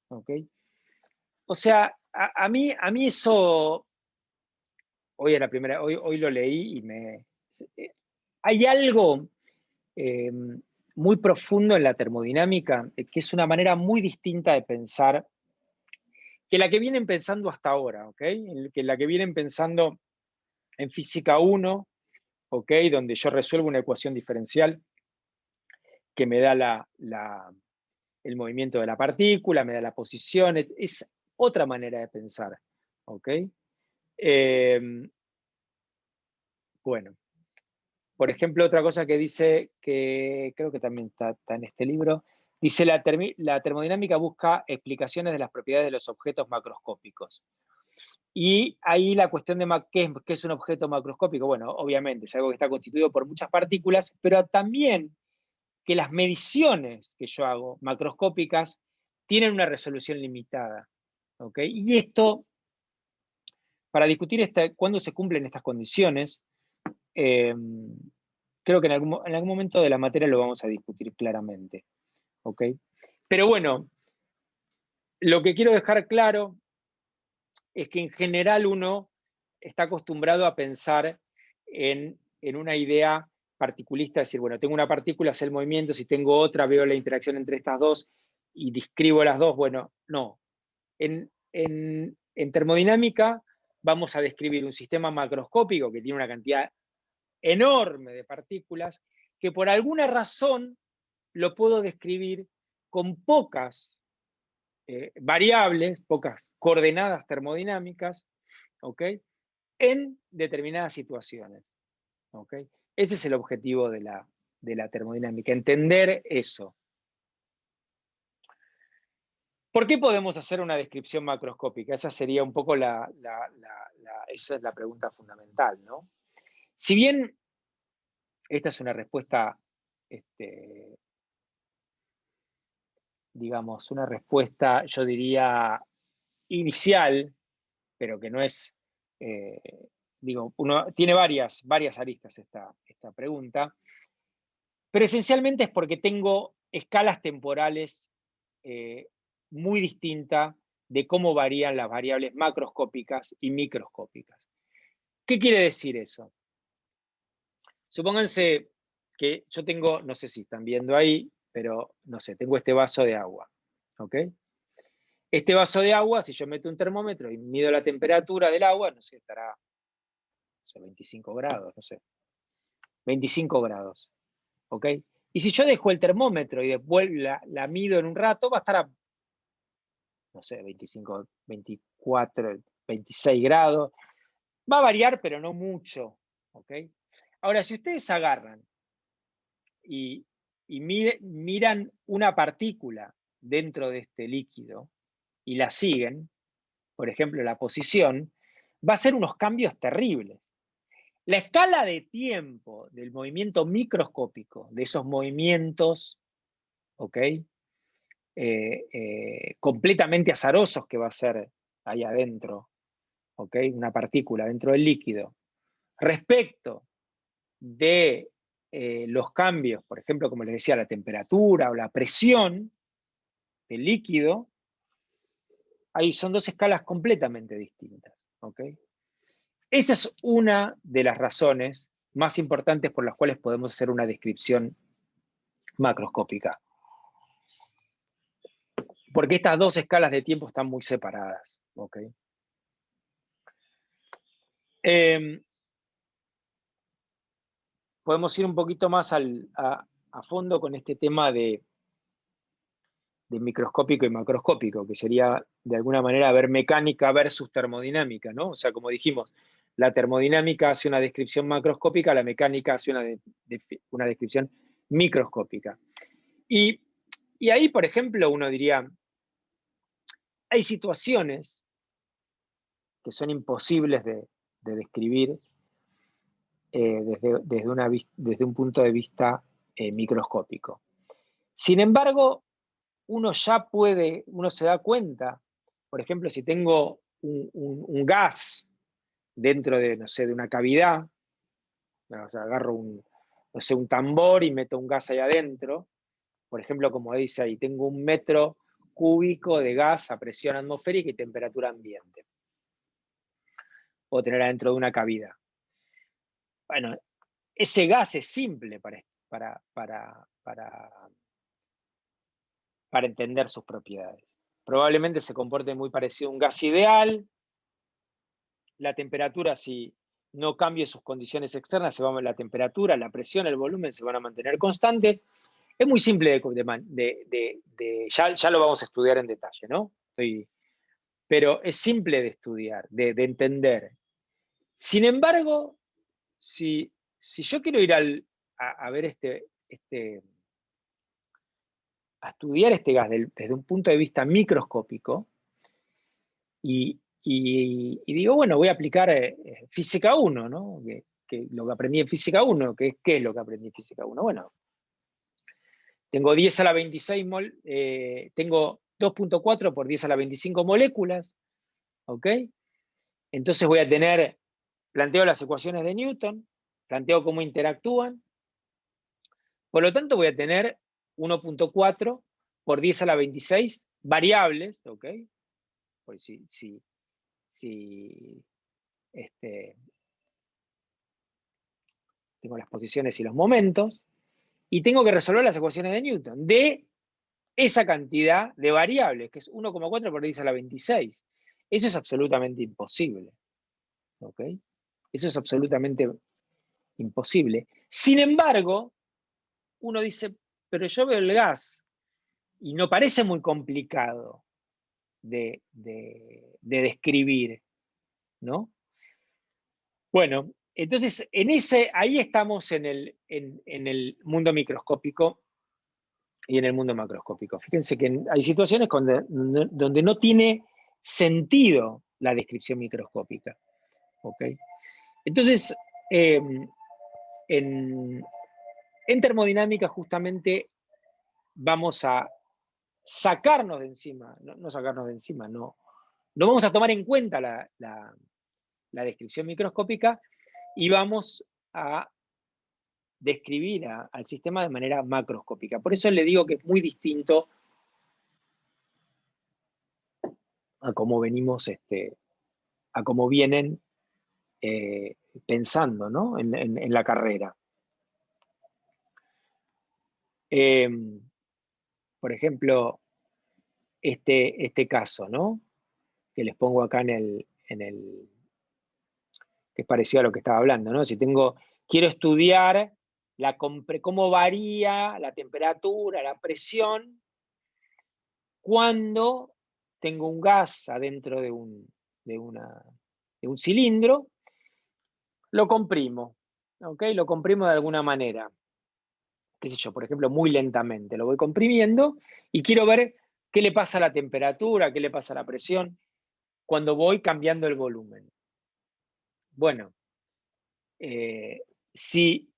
¿Okay? O sea, a mí eso, hoy lo leí y hay algo muy profundo en la termodinámica, que es una manera muy distinta de pensar que la que vienen pensando hasta ahora, ¿ok? Que la que vienen pensando en física 1, ¿ok? Donde yo resuelvo una ecuación diferencial que me da el movimiento de la partícula, me da la posición, es otra manera de pensar, ¿ok? Bueno, por ejemplo, otra cosa que dice, que creo que también está en este libro, dice la termodinámica busca explicaciones de las propiedades de los objetos macroscópicos. Y ahí la cuestión de ¿qué es un objeto macroscópico? Bueno, obviamente es algo que está constituido por muchas partículas, pero también que las mediciones que yo hago, macroscópicas, tienen una resolución limitada. ¿Ok? Y esto, para discutir cuándo se cumplen estas condiciones, creo que en algún momento de la materia lo vamos a discutir claramente. ¿Ok? Pero bueno, lo que quiero dejar claro es que en general uno está acostumbrado a pensar en una idea particulista, es decir, bueno, tengo una partícula, sé el movimiento, si tengo otra, veo la interacción entre estas dos y describo las dos. Bueno, no. En termodinámica vamos a describir un sistema macroscópico que tiene una cantidad enorme de partículas, que por alguna razón lo puedo describir con pocas variables, pocas coordenadas termodinámicas, ¿ok? En determinadas situaciones, ¿ok? Ese es el objetivo de la termodinámica, entender eso. ¿Por qué podemos hacer una descripción macroscópica? Esa sería un poco esa es la pregunta fundamental, ¿no? Si bien esta es una respuesta, digamos, una respuesta, yo diría, inicial, pero que no es, digo, tiene varias aristas esta pregunta, pero esencialmente es porque tengo escalas temporales muy distintas de cómo varían las variables macroscópicas y microscópicas. ¿Qué quiere decir eso? Supónganse que yo tengo, no sé si están viendo ahí, pero no sé, tengo este vaso de agua, ¿ok? Este vaso de agua, si yo meto un termómetro y mido la temperatura del agua, no sé, estará, no sé, 25 grados, no sé, 25 grados, ¿ok? Y si yo dejo el termómetro y después la mido en un rato, va a estar a, no sé, 25, 24, 26 grados. Va a variar, pero no mucho, ¿ok? Ahora, si ustedes agarran y miran una partícula dentro de este líquido y la siguen, por ejemplo, la posición, va a ser unos cambios terribles. La escala de tiempo del movimiento microscópico, de esos movimientos, ¿ok? Completamente azarosos que va a ser ahí adentro, ¿ok? Una partícula dentro del líquido, respecto de los cambios, por ejemplo, como les decía, la temperatura o la presión del líquido, ahí son dos escalas completamente distintas, ¿ok? Esa es una de las razones más importantes por las cuales podemos hacer una descripción macroscópica. Porque estas dos escalas de tiempo están muy separadas, ¿ok? Podemos ir un poquito más a fondo con este tema de microscópico y macroscópico, que sería de alguna manera ver mecánica versus termodinámica, ¿no? O sea, como dijimos, la termodinámica hace una descripción macroscópica, la mecánica hace una descripción microscópica. Y ahí, por ejemplo, uno diría, hay situaciones que son imposibles de describir desde un punto de vista microscópico. Sin embargo, uno se da cuenta, por ejemplo, si tengo un gas dentro de, no sé, de una cavidad, o sea, agarro un tambor y meto un gas ahí adentro, por ejemplo, como dice ahí, tengo 1 metro cúbico de gas a presión atmosférica y temperatura ambiente. Puedo tener adentro de una cavidad. Bueno, ese gas es simple para entender sus propiedades. Probablemente se comporte muy parecido a un gas ideal. La temperatura, si no cambie sus condiciones externas, la temperatura, la presión, el volumen se van a mantener constantes. Es muy simple ya lo vamos a estudiar en detalle, ¿no? Pero es simple de estudiar, de entender. Sin embargo, si yo quiero ir a ver a estudiar este gas desde un punto de vista microscópico, y digo, bueno, voy a aplicar física 1, ¿no? Que lo que aprendí en física 1, ¿qué es lo que aprendí en física 1? Bueno, tengo 10 a la 26 tengo 2.4 por 10 a la 25 moléculas, ¿ok? Entonces voy a planteo las ecuaciones de Newton, planteo cómo interactúan, por lo tanto voy a tener 1.4 por 10 a la 26 variables, ¿ok? Porque si tengo las posiciones y los momentos, y tengo que resolver las ecuaciones de Newton de esa cantidad de variables, que es 1,4 por 10 a la 26. Eso es absolutamente imposible. ¿Ok? Eso es absolutamente imposible. Sin embargo, uno dice, pero yo veo el gas y no parece muy complicado de describir, ¿no? Bueno, entonces ahí estamos en el mundo microscópico y en el mundo macroscópico. Fíjense que hay situaciones donde no tiene sentido la descripción microscópica. ¿Ok? Entonces, en termodinámica justamente vamos a sacarnos de encima, no sacarnos de encima, no vamos a tomar en cuenta la descripción microscópica y vamos a describir al sistema de manera macroscópica. Por eso le digo que es muy distinto a cómo venimos, a cómo vienen pensando, ¿no? en la carrera. Por ejemplo, este caso, ¿no? Que les pongo acá que es parecido a lo que estaba hablando, ¿no? Si quiero estudiar cómo varía la temperatura, la presión, cuando tengo un gas adentro de un cilindro, lo comprimo, ¿ok? Lo comprimo de alguna manera. Qué sé yo, por ejemplo, muy lentamente. Lo voy comprimiendo y quiero ver qué le pasa a la temperatura, qué le pasa a la presión cuando voy cambiando el volumen. Bueno, si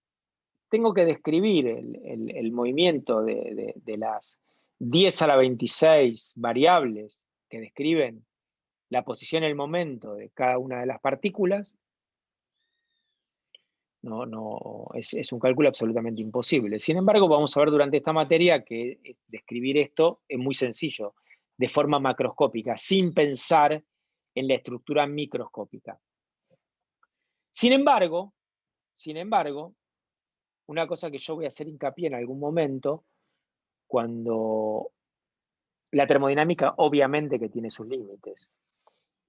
tengo que describir el movimiento de las 10 a la 26 variables que describen la posición y el momento de cada una de las partículas, es un cálculo absolutamente imposible. Sin embargo, vamos a ver durante esta materia que describir esto es muy sencillo, de forma macroscópica, sin pensar en la estructura microscópica. Sin embargo, una cosa que yo voy a hacer hincapié en algún momento, cuando la termodinámica obviamente que tiene sus límites,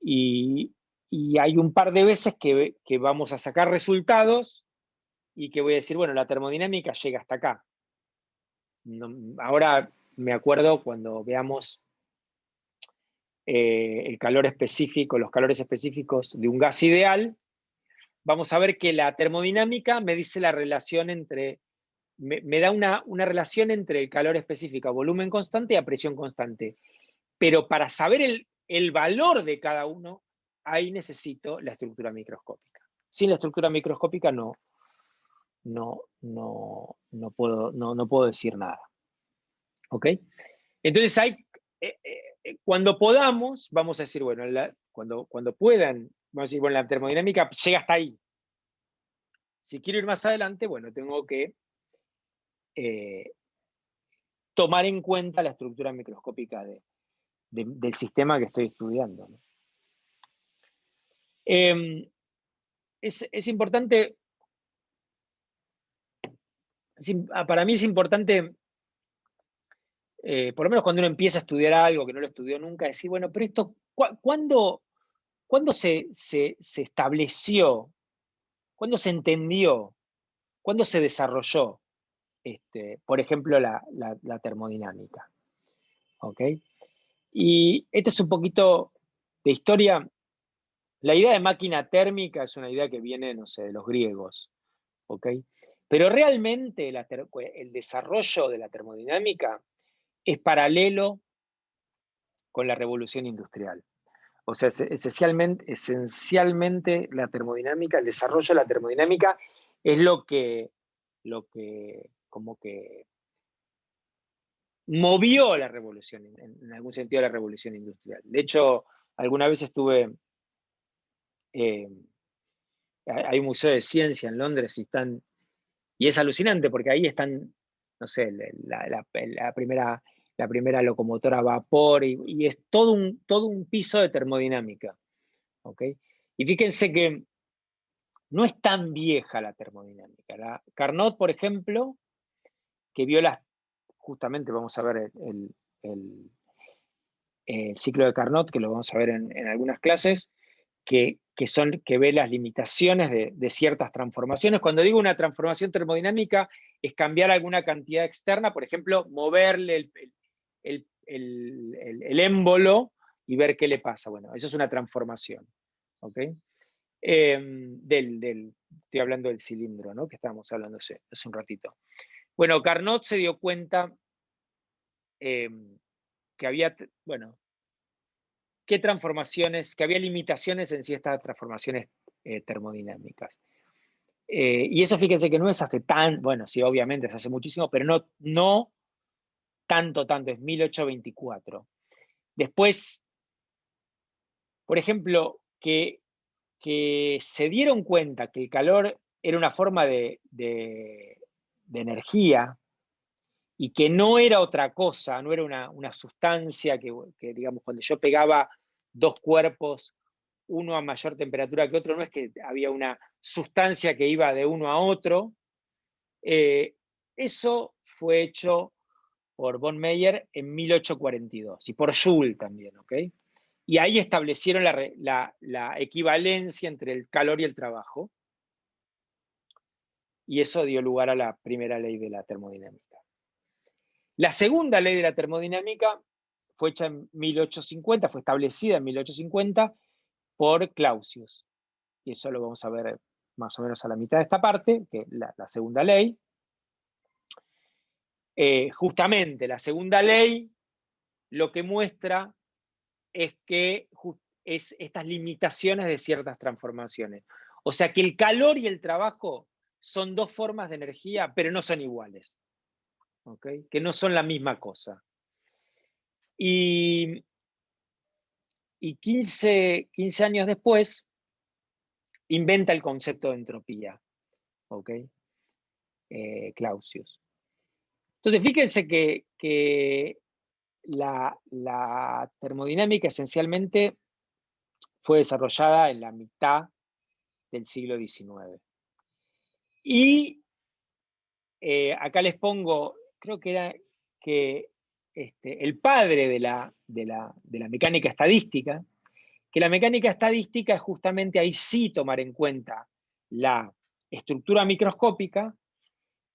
y hay un par de veces que vamos a sacar resultados y que voy a decir, bueno, la termodinámica llega hasta acá. Ahora me acuerdo cuando veamos el calor específico, los calores específicos de un gas ideal, vamos a ver que la termodinámica me dice la relación me da una relación entre el calor específico a volumen constante y a presión constante. Pero para saber el valor de cada uno, ahí necesito la estructura microscópica. Sin la estructura microscópica no puedo decir nada. ¿Ok? Entonces cuando podamos, vamos a decir, bueno, cuando puedan, vamos a decir, bueno, la termodinámica llega hasta ahí. Si quiero ir más adelante, bueno, tengo que tomar en cuenta la estructura microscópica del sistema que estoy estudiando, ¿no? Es importante, para mí es importante, por lo menos cuando uno empieza a estudiar algo que no lo estudió nunca, decir, bueno, pero esto, ¿cuándo se estableció? ¿Cuándo se entendió? ¿Cuándo se desarrolló, por ejemplo, la termodinámica? ¿Ok? Y este es un poquito de historia. La idea de máquina térmica es una idea que viene, no sé, de los griegos. ¿Ok? Pero realmente el desarrollo de la termodinámica es paralelo con la revolución industrial. O sea, esencialmente la termodinámica, el desarrollo de la termodinámica es lo que como que movió la revolución, en algún sentido la revolución industrial. De hecho, alguna vez hay un museo de ciencia en Londres y es alucinante porque ahí están, no sé, la primera locomotora a vapor y es todo un piso de termodinámica. ¿ok? Y fíjense que no es tan vieja la termodinámica. Carnot, por ejemplo, que vio justamente vamos a ver el ciclo de Carnot, que lo vamos a ver en algunas clases, que ve las limitaciones de ciertas transformaciones. Cuando digo una transformación termodinámica, es cambiar alguna cantidad externa, por ejemplo, moverle el émbolo y ver qué le pasa. Bueno, eso es una transformación. ¿Ok? Estoy hablando del cilindro, ¿no? Que estábamos hablando hace un ratito. Bueno, Carnot se dio cuenta que había, bueno, que había limitaciones en ciertas transformaciones termodinámicas. Y eso fíjense que no es hace bueno, sí, obviamente es hace muchísimo, pero no tanto, es 1824. Después, por ejemplo, que se dieron cuenta que el calor era una forma de energía y que no era otra cosa, no era una sustancia que, digamos, cuando yo pegaba dos cuerpos, uno a mayor temperatura que otro, no es que había una sustancia que iba de uno a otro. Eso fue hecho por von Meyer en 1842 y por Joule también, ¿ok? Y ahí establecieron la equivalencia entre el calor y el trabajo. Y eso dio lugar a la primera ley de la termodinámica. La segunda ley de la termodinámica fue hecha en 1850, fue establecida en 1850 por Clausius. Y eso lo vamos a ver más o menos a la mitad de esta parte, que es la segunda ley. Justamente la segunda ley lo que muestra es que es estas limitaciones de ciertas transformaciones. O sea que el calor y el trabajo son dos formas de energía, pero no son iguales. ¿Okay? Que no son la misma cosa. Y 15 años después, inventa el concepto de entropía. ¿Okay? Clausius. Entonces, fíjense que la termodinámica esencialmente fue desarrollada en la mitad del siglo XIX. Y acá les pongo, creo que era que el padre de la mecánica estadística, que la mecánica estadística es justamente ahí sí tomar en cuenta la estructura microscópica,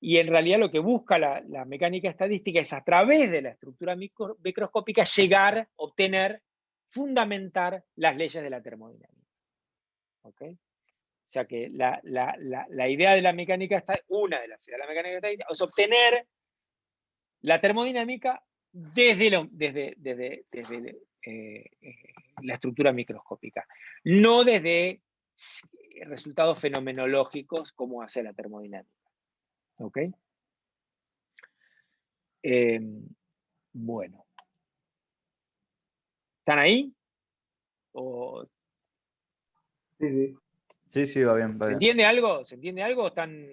y en realidad lo que busca la mecánica estadística es a través de la estructura microscópica llegar, obtener, fundamentar las leyes de la termodinámica. ¿Okay? O sea que la idea de la mecánica estadística, una de las ideas de la mecánica estadística, es obtener la termodinámica desde la estructura microscópica, no desde resultados fenomenológicos como hace la termodinámica. ¿Ok? Bueno. ¿Están ahí? ¿O Sí, sí. Sí, sí, va bien, va ¿se bien. entiende algo? ¿Se entiende algo? ¿Están...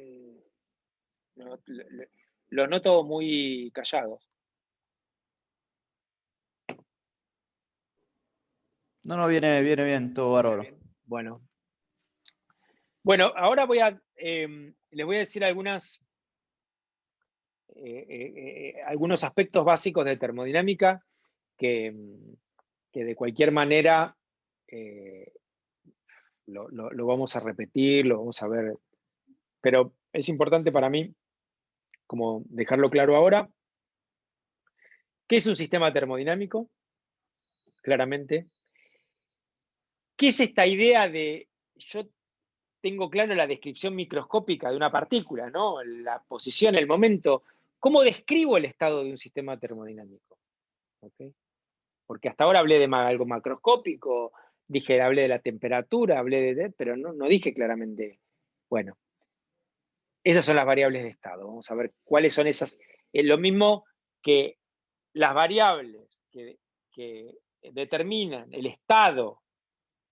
Los noto muy callados. No, viene bien, todo bárbaro. Bueno. Bueno, ahora les voy a decir algunos aspectos básicos de termodinámica que de cualquier manera lo vamos a repetir, lo vamos a ver, pero es importante para mí como dejarlo claro ahora. ¿Qué es un sistema termodinámico? Claramente. ¿Qué es esta idea de, yo tengo claro la descripción microscópica de una partícula, ¿no? La posición, el momento. ¿Cómo describo el estado de un sistema termodinámico? ¿Okay? Porque hasta ahora hablé de algo macroscópico, hablé de la temperatura, pero no dije claramente, bueno, esas son las variables de estado. Vamos a ver cuáles son esas. Es lo mismo que las variables que determinan el estado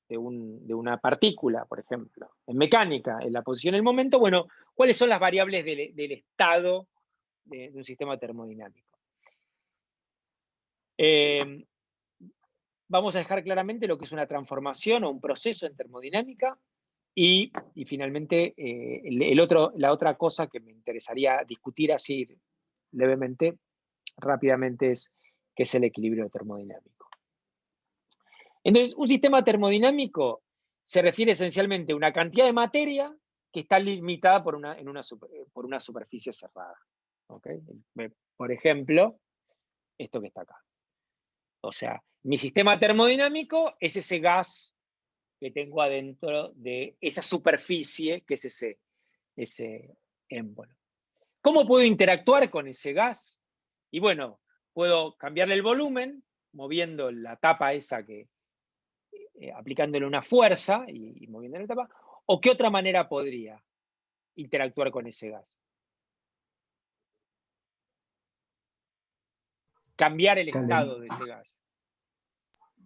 de una partícula, por ejemplo, en mecánica, en la posición, el momento, bueno, ¿cuáles son las variables del estado de un sistema termodinámico? vamos a dejar claramente lo que es una transformación o un proceso en termodinámica. Y finalmente, la otra cosa que me interesaría discutir así levemente, rápidamente, es qué es el equilibrio termodinámico. Entonces, un sistema termodinámico se refiere esencialmente a una cantidad de materia que está limitada por una superficie cerrada. ¿Okay? Por ejemplo, esto que está acá. O sea, mi sistema termodinámico es ese gas que tengo adentro de esa superficie que es ese émbolo. ¿Cómo puedo interactuar con ese gas? Y bueno, puedo cambiarle el volumen, moviendo la tapa esa aplicándole una fuerza y moviendo la tapa. ¿O qué otra manera podría interactuar con ese gas? Cambiar el estado de ese gas.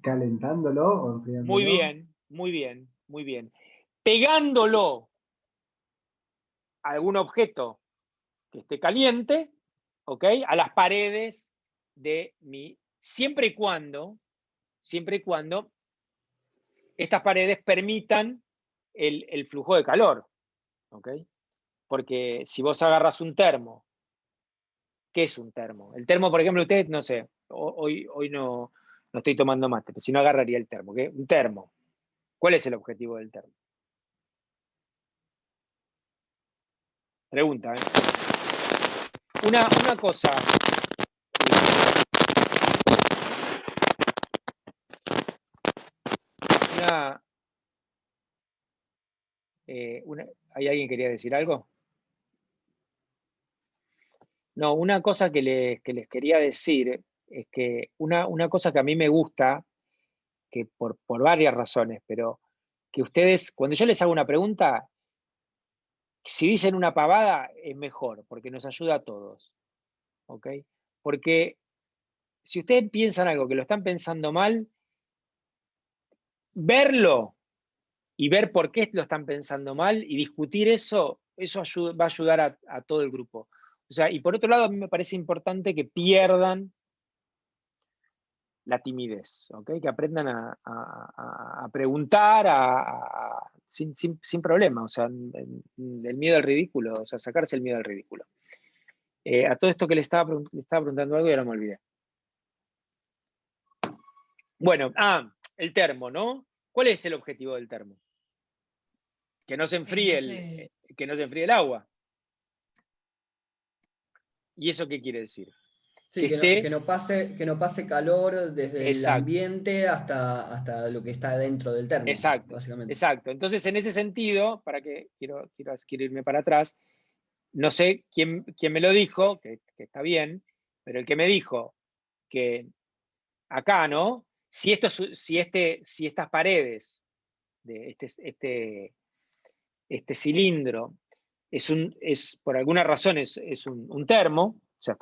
¿Calentándolo o enfriándolo? Muy bien, muy bien, muy bien. Pegándolo a algún objeto que esté caliente, ¿ok? A las paredes de siempre y cuando estas paredes permitan el flujo de calor, ¿ok? Porque si vos agarras un termo, ¿qué es un termo? El termo, por ejemplo, ustedes, no sé, hoy no estoy tomando mate, pero si no agarraría el termo. ¿Qué? Un termo. ¿Cuál es el objetivo del termo? Pregunta, ¿eh? Una cosa. ¿Hay alguien que quería decir algo? No, una cosa que les quería decir es que una cosa que a mí me gusta, que por varias razones, pero que ustedes, cuando yo les hago una pregunta, si dicen una pavada, es mejor, porque nos ayuda a todos. ¿Ok? Porque si ustedes piensan algo que lo están pensando mal, verlo y ver por qué lo están pensando mal y discutir eso va a ayudar a todo el grupo. O sea, y por otro lado, a mí me parece importante que pierdan la timidez, ¿ok? Que aprendan a preguntar sin problema, o sea, el miedo al ridículo, o sea, sacarse el miedo al ridículo. A todo esto que le estaba preguntando algo y ahora me olvidé. Bueno, el termo, ¿no? ¿Cuál es el objetivo del termo? Que no se enfríe el agua. ¿Y eso qué quiere decir? Sí, que no pase calor desde el ambiente hasta lo que está dentro del termo, básicamente. Exacto. Entonces, en ese sentido, quiero irme para atrás, no sé quién me lo dijo, que está bien, pero el que me dijo que acá, ¿no? Si estas paredes de este cilindro por alguna razón es un termo, o sea,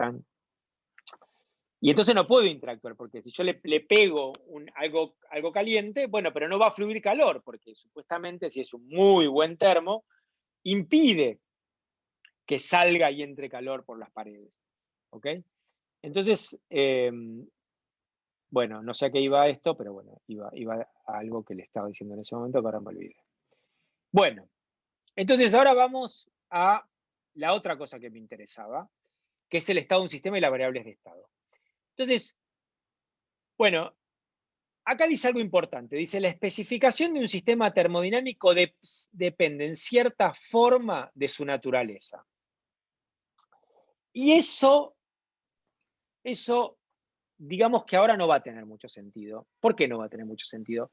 y entonces no puedo interactuar, porque si yo le pego algo caliente, bueno, pero no va a fluir calor, porque supuestamente si es un muy buen termo, impide que salga y entre calor por las paredes. ¿Ok? Entonces, bueno, no sé a qué iba esto, pero bueno, iba a algo que le estaba diciendo en ese momento, que ahora me olvidé. Bueno, entonces ahora vamos a la otra cosa que me interesaba, que es el estado de un sistema y las variables de estado. Entonces, bueno, acá dice algo importante. Dice, la especificación de un sistema termodinámico depende en cierta forma de su naturaleza. Y eso, digamos que ahora no va a tener mucho sentido. ¿Por qué no va a tener mucho sentido?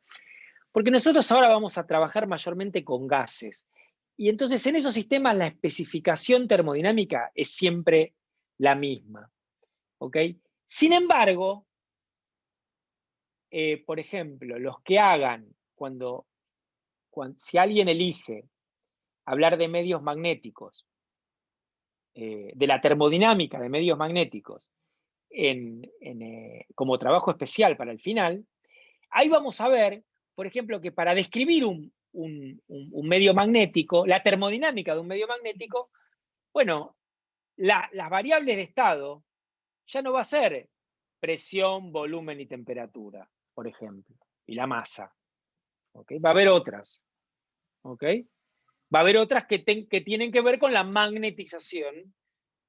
Porque nosotros ahora vamos a trabajar mayormente con gases. Y entonces en esos sistemas la especificación termodinámica es siempre la misma. ¿Ok? Sin embargo, por ejemplo, los que hagan, si alguien elige hablar de medios magnéticos, de la termodinámica de medios magnéticos, como trabajo especial para el final, ahí vamos a ver, por ejemplo, que para describir un medio magnético, la termodinámica de un medio magnético, bueno, las variables de estado ya no va a ser presión, volumen y temperatura. por ejemplo, y la masa. ¿Okay? Va a haber otras. ¿Okay? Va a haber otras que tienen que ver con la magnetización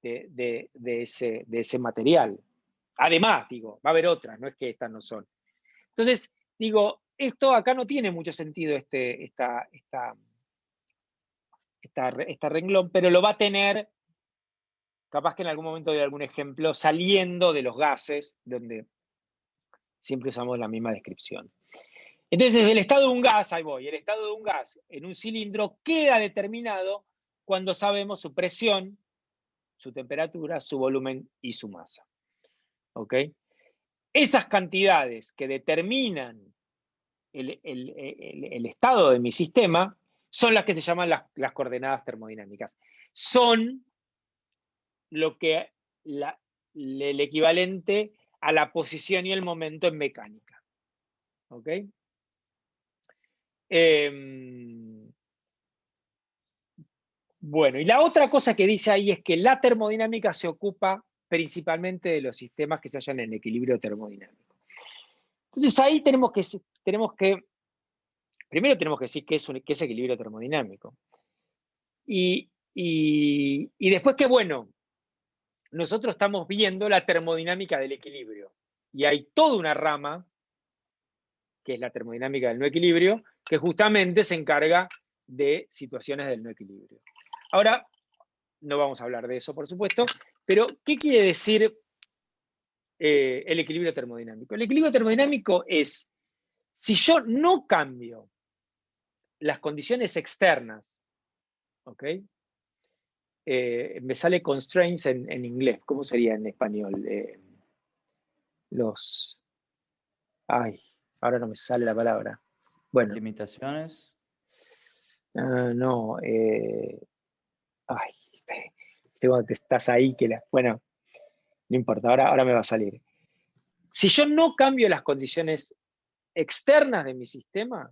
de ese material. Además, digo, va a haber otras, no es que estas no son. Entonces, digo, esto acá no tiene mucho sentido, esta renglón, pero lo va a tener, capaz que en algún momento doy algún ejemplo, saliendo de los gases, donde siempre usamos la misma descripción. Entonces, el estado de un gas, ahí voy, el estado de un gas en un cilindro queda determinado cuando sabemos su presión, su temperatura, su volumen y su masa. ¿Ok? Esas cantidades que determinan el estado de mi sistema son las que se llaman las coordenadas termodinámicas. Son lo que el equivalente a la posición y el momento en mecánica. ¿Ok? Bueno, y la otra cosa que dice ahí es que la termodinámica se ocupa principalmente de los sistemas que se hallan en equilibrio termodinámico. Entonces ahí primero tenemos que decir qué es equilibrio termodinámico. Y después que, bueno, nosotros estamos viendo la termodinámica del equilibrio. Y hay toda una rama, que es la termodinámica del no equilibrio, que justamente se encarga de situaciones del no equilibrio. Ahora, no vamos a hablar de eso, por supuesto, pero ¿qué quiere decir el equilibrio termodinámico? El equilibrio termodinámico es, si yo no cambio las condiciones externas, ¿ok? Me sale constraints en inglés, ¿cómo sería en español? Ay, ahora no me sale la palabra. Bueno. Limitaciones. No, ay, estás ahí, bueno, no importa, ahora me va a salir. Si yo no cambio las condiciones externas de mi sistema,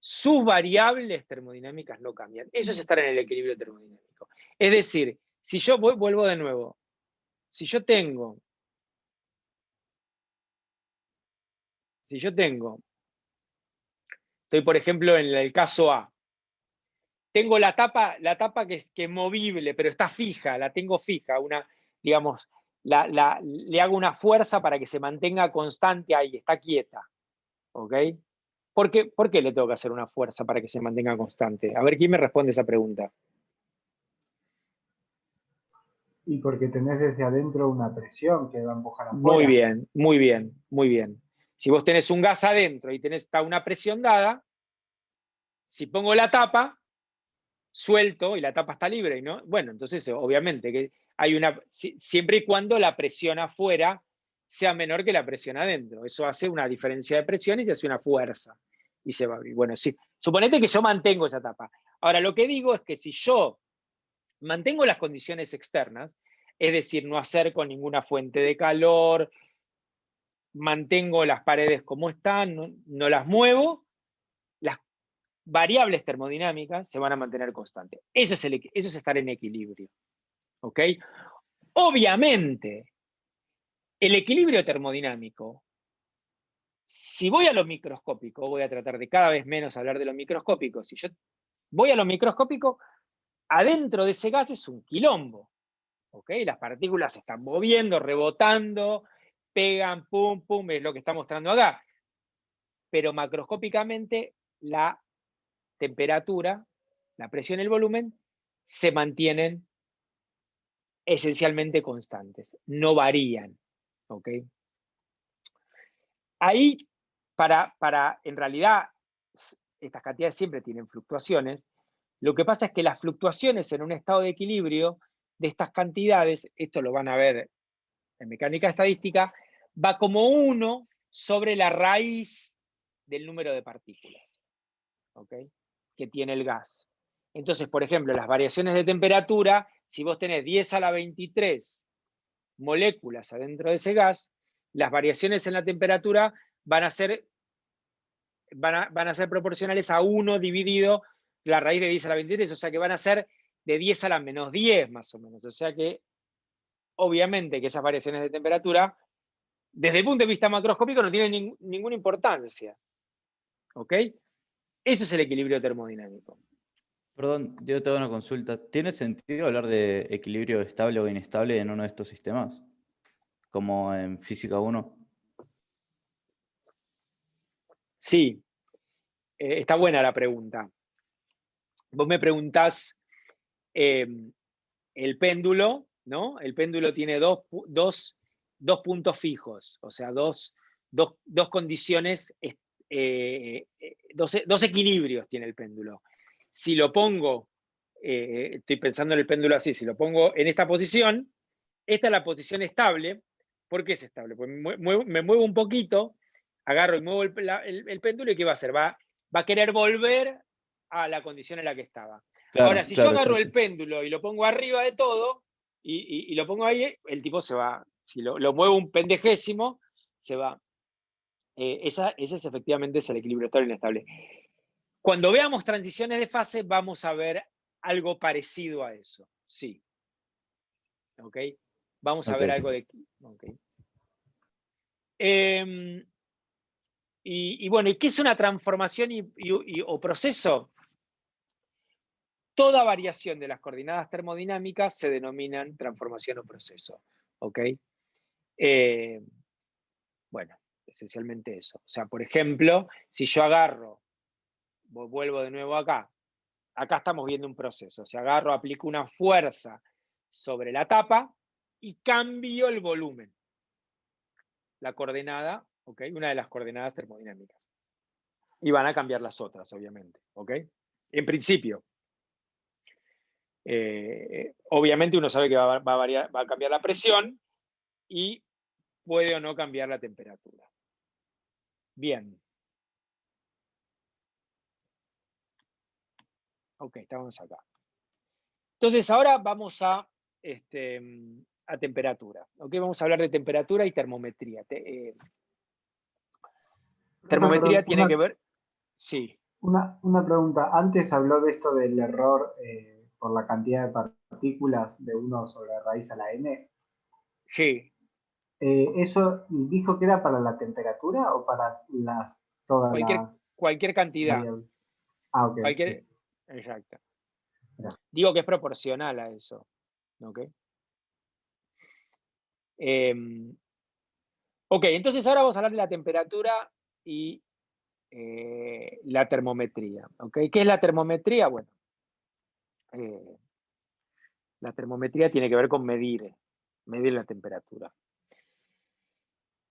sus variables termodinámicas no cambian. Eso es estar en el equilibrio termodinámico. Es decir, si yo vuelvo de nuevo, si yo tengo, estoy por ejemplo en el caso A, tengo la tapa que es movible, pero está fija, la tengo fija, digamos, le hago una fuerza para que se mantenga constante ahí, está quieta. ¿Ok? ¿Por qué le tengo que hacer una fuerza para que se mantenga constante? A ver, ¿quién me responde esa pregunta? Y porque tenés desde adentro una presión que va a empujar afuera. Muy bien, muy bien, muy bien. Si vos tenés un gas adentro y está una presión dada, si pongo la tapa, suelto y la tapa está libre, ¿no? Bueno, entonces obviamente que hay siempre y cuando la presión afuera sea menor que la presión adentro. Eso hace una diferencia de presión y se hace una fuerza. Y se va a abrir. Bueno, sí. Suponete que yo mantengo esa tapa. Ahora, lo que digo es que si yo mantengo las condiciones externas, es decir, no acerco ninguna fuente de calor, mantengo las paredes como están, no las muevo, las variables termodinámicas se van a mantener constantes. Eso es estar en equilibrio. ¿Ok? Obviamente, el equilibrio termodinámico, si voy a lo microscópico, voy a tratar de cada vez menos hablar de lo microscópico. Si yo voy a lo microscópico, adentro de ese gas es un quilombo. ¿Ok? Las partículas se están moviendo, rebotando, pegan, pum, pum, es lo que está mostrando acá. Pero macroscópicamente la temperatura, la presión y el volumen se mantienen esencialmente constantes, no varían. ¿Ok? Ahí, en realidad, estas cantidades siempre tienen fluctuaciones. Lo que pasa es que las fluctuaciones en un estado de equilibrio de estas cantidades, esto lo van a ver en mecánica estadística, va como 1 sobre la raíz del número de partículas, ¿ok? Que tiene el gas. Entonces, por ejemplo, las variaciones de temperatura, si vos tenés 10 a la 23 moléculas adentro de ese gas, las variaciones en la temperatura van a ser proporcionales a 1 dividido la raíz de 10 a la 23, o sea que van a ser de 10 a la menos 10 más o menos. O sea que, obviamente, que esas variaciones de temperatura desde el punto de vista macroscópico no tiene ninguna importancia. ¿Ok? Eso es el equilibrio termodinámico. Perdón, Diego, te hago una consulta. ¿Tiene sentido hablar de equilibrio estable o inestable en uno de estos sistemas? Como en Física 1. Sí, está buena la pregunta. Vos me preguntás el péndulo, ¿no? El péndulo tiene dos puntos fijos, o sea, dos condiciones, dos equilibrios tiene el péndulo. Si lo pongo, estoy pensando en el péndulo así, si lo pongo en esta posición, esta es la posición estable. ¿Por qué es estable? Pues me muevo un poquito, agarro y muevo el péndulo, y ¿qué va a hacer? Va a querer volver a la condición en la que estaba. Claro, ahora, si claro, yo agarro exacto. el péndulo y lo pongo arriba de todo, y lo pongo ahí, el tipo se va. Si lo muevo un pendejésimo, se va. Ese efectivamente es el equilibrio estable e inestable. Cuando veamos transiciones de fase, vamos a ver algo parecido a eso. Sí. ¿Ok? Vamos a ver algo de... Okay. Y bueno, ¿y qué es una transformación o proceso? Toda variación de las coordenadas termodinámicas se denominan transformación o proceso. ¿Ok? Bueno, esencialmente eso. O sea, por ejemplo, si yo agarro, vuelvo de nuevo acá estamos viendo un proceso. O sea, agarro, aplico una fuerza sobre la tapa y cambio el volumen. La coordenada, ¿ok? Una de las coordenadas termodinámicas. Y van a cambiar las otras, obviamente, ¿ok? En principio. Obviamente uno sabe que va a cambiar la presión y puede o no cambiar la temperatura. Bien. Ok, estamos acá. Entonces ahora vamos a temperatura. ¿Ok? Vamos a hablar de temperatura y termometría. Termometría tiene que ver... Sí. Una pregunta. Antes habló de esto del error por la cantidad de partículas de 1 sobre raíz a la n. Sí. ¿Eso dijo que era para la temperatura o para cualquier cantidad? Variables? Ah, ok. Cualquier... Sí. Exacto. Gracias. Digo que es proporcional a eso. ¿Ok? Ok, entonces ahora vamos a hablar de la temperatura y la termometría. ¿Ok? ¿Qué es la termometría? Bueno, la termometría tiene que ver con medir la temperatura.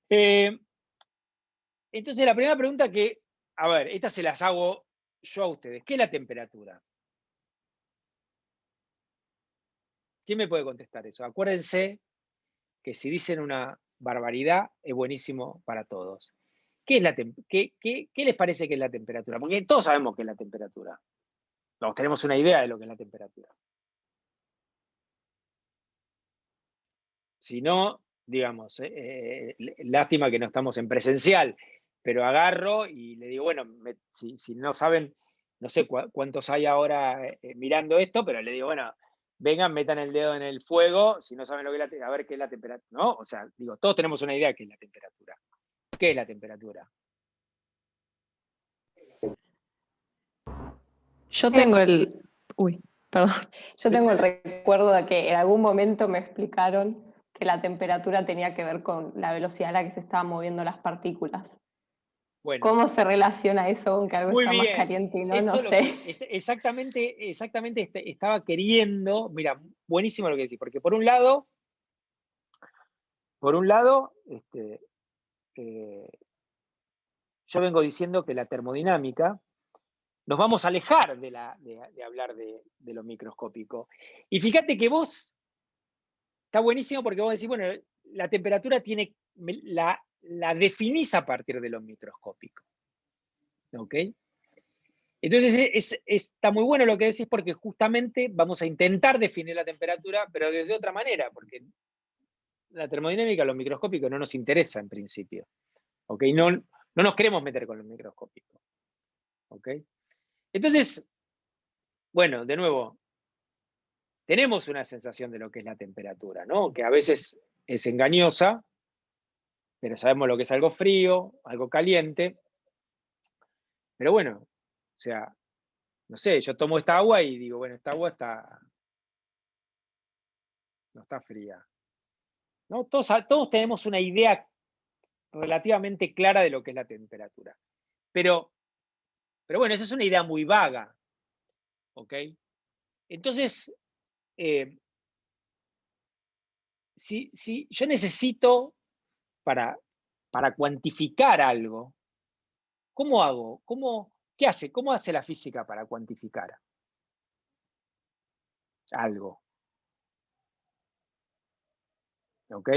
Entonces la primera pregunta que, a ver, estas se las hago yo a ustedes. ¿Qué es la temperatura? ¿Quién me puede contestar eso? Acuérdense que si dicen una barbaridad es buenísimo para todos. ¿Qué les parece que es la temperatura? Porque todos sabemos qué es la temperatura. Todos tenemos una idea de lo que es la temperatura. Si no, digamos, lástima que no estamos en presencial, pero agarro y le digo, bueno, si no saben, no sé cuántos hay ahora mirando esto, pero le digo, bueno, vengan, metan el dedo en el fuego, si no saben lo que es a ver qué es la temperatura, ¿no? O sea, digo, todos tenemos una idea de qué es la temperatura. ¿Qué es la temperatura? Yo tengo Yo tengo el recuerdo de que en algún momento me explicaron que la temperatura tenía que ver con la velocidad a la que se estaban moviendo las partículas. Bueno, ¿cómo se relaciona eso con que algo está más caliente y no? No sé. Exactamente estaba queriendo, mira, buenísimo lo que decís, porque por un lado, yo vengo diciendo que la termodinámica, nos vamos a alejar de hablar de lo microscópico. Y fíjate que vos, está buenísimo porque vos decís, bueno, la temperatura la definís a partir de lo microscópico. ¿Ok? Entonces está muy bueno lo que decís porque justamente vamos a intentar definir la temperatura, pero de otra manera, porque la termodinámica, lo microscópico no nos interesa en principio. ¿Ok? No nos queremos meter con lo microscópico. ¿Ok? Entonces, bueno, de nuevo, tenemos una sensación de lo que es la temperatura, ¿no? Que a veces es engañosa, pero sabemos lo que es algo frío, algo caliente. Pero bueno, o sea, no sé, yo tomo esta agua y digo, bueno, esta agua no está fría. ¿No? Todos tenemos una idea relativamente clara de lo que es la temperatura. Pero bueno, esa es una idea muy vaga. ¿Ok? Entonces, si yo necesito para cuantificar algo, ¿cómo hago? ¿Qué hace? ¿Cómo hace la física para cuantificar algo? ¿Ok?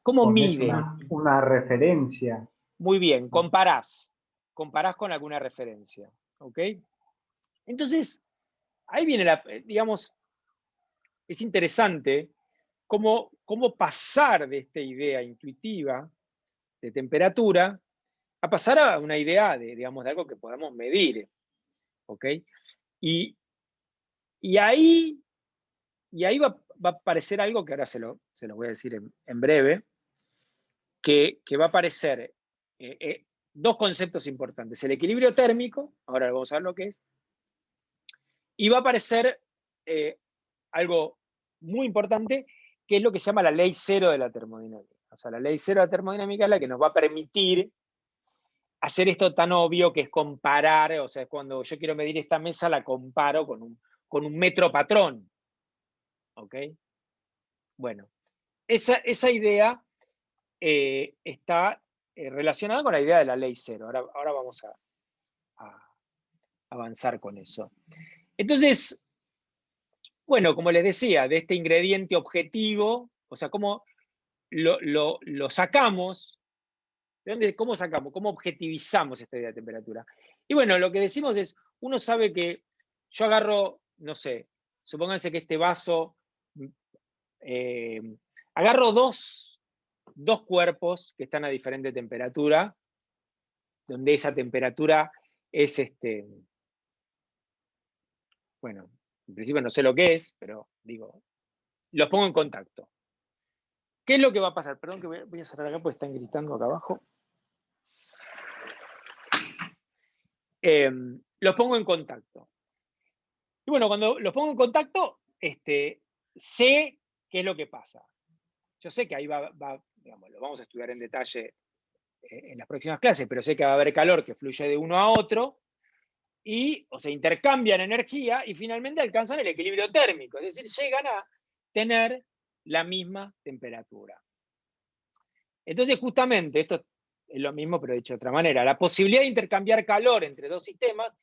¿Cómo mide? Una referencia. Muy bien, comparás con alguna referencia. ¿Ok? Entonces, ahí viene digamos, es interesante cómo pasar de esta idea intuitiva de temperatura a pasar a una idea digamos, de algo que podamos medir. ¿Ok? Y ahí va a aparecer algo que ahora se lo voy a decir en breve, que va a aparecer dos conceptos importantes. El equilibrio térmico, ahora vamos a ver lo que es, y va a aparecer algo muy importante, que es lo que se llama la ley cero de la termodinámica. O sea, la ley cero de la termodinámica es la que nos va a permitir hacer esto tan obvio que es comparar, o sea, cuando yo quiero medir esta mesa, la comparo con un metro patrón. ¿Ok? Bueno, esa idea está relacionada con la idea de la ley cero. Ahora vamos a avanzar con eso. Entonces, bueno, como les decía, de este ingrediente objetivo, o sea, cómo lo sacamos, ¿cómo sacamos? ¿Cómo objetivizamos esta idea de temperatura? Y bueno, lo que decimos es, uno sabe que yo agarro, no sé, supónganse que este vaso, agarro dos cuerpos que están a diferente temperatura, donde esa temperatura es, bueno, en principio no sé lo que es, pero digo, los pongo en contacto. ¿Qué es lo que va a pasar? Perdón que voy a cerrar acá porque están gritando acá abajo. Los pongo en contacto. Y bueno, cuando los pongo en contacto, sé qué es lo que pasa. Yo sé que ahí digamos, lo vamos a estudiar en detalle en las próximas clases, pero sé que va a haber calor que fluye de uno a otro, o se intercambian energía y finalmente alcanzan el equilibrio térmico, es decir, llegan a tener la misma temperatura. Entonces, justamente, esto es lo mismo, pero dicho de otra manera, la posibilidad de intercambiar calor entre dos sistemas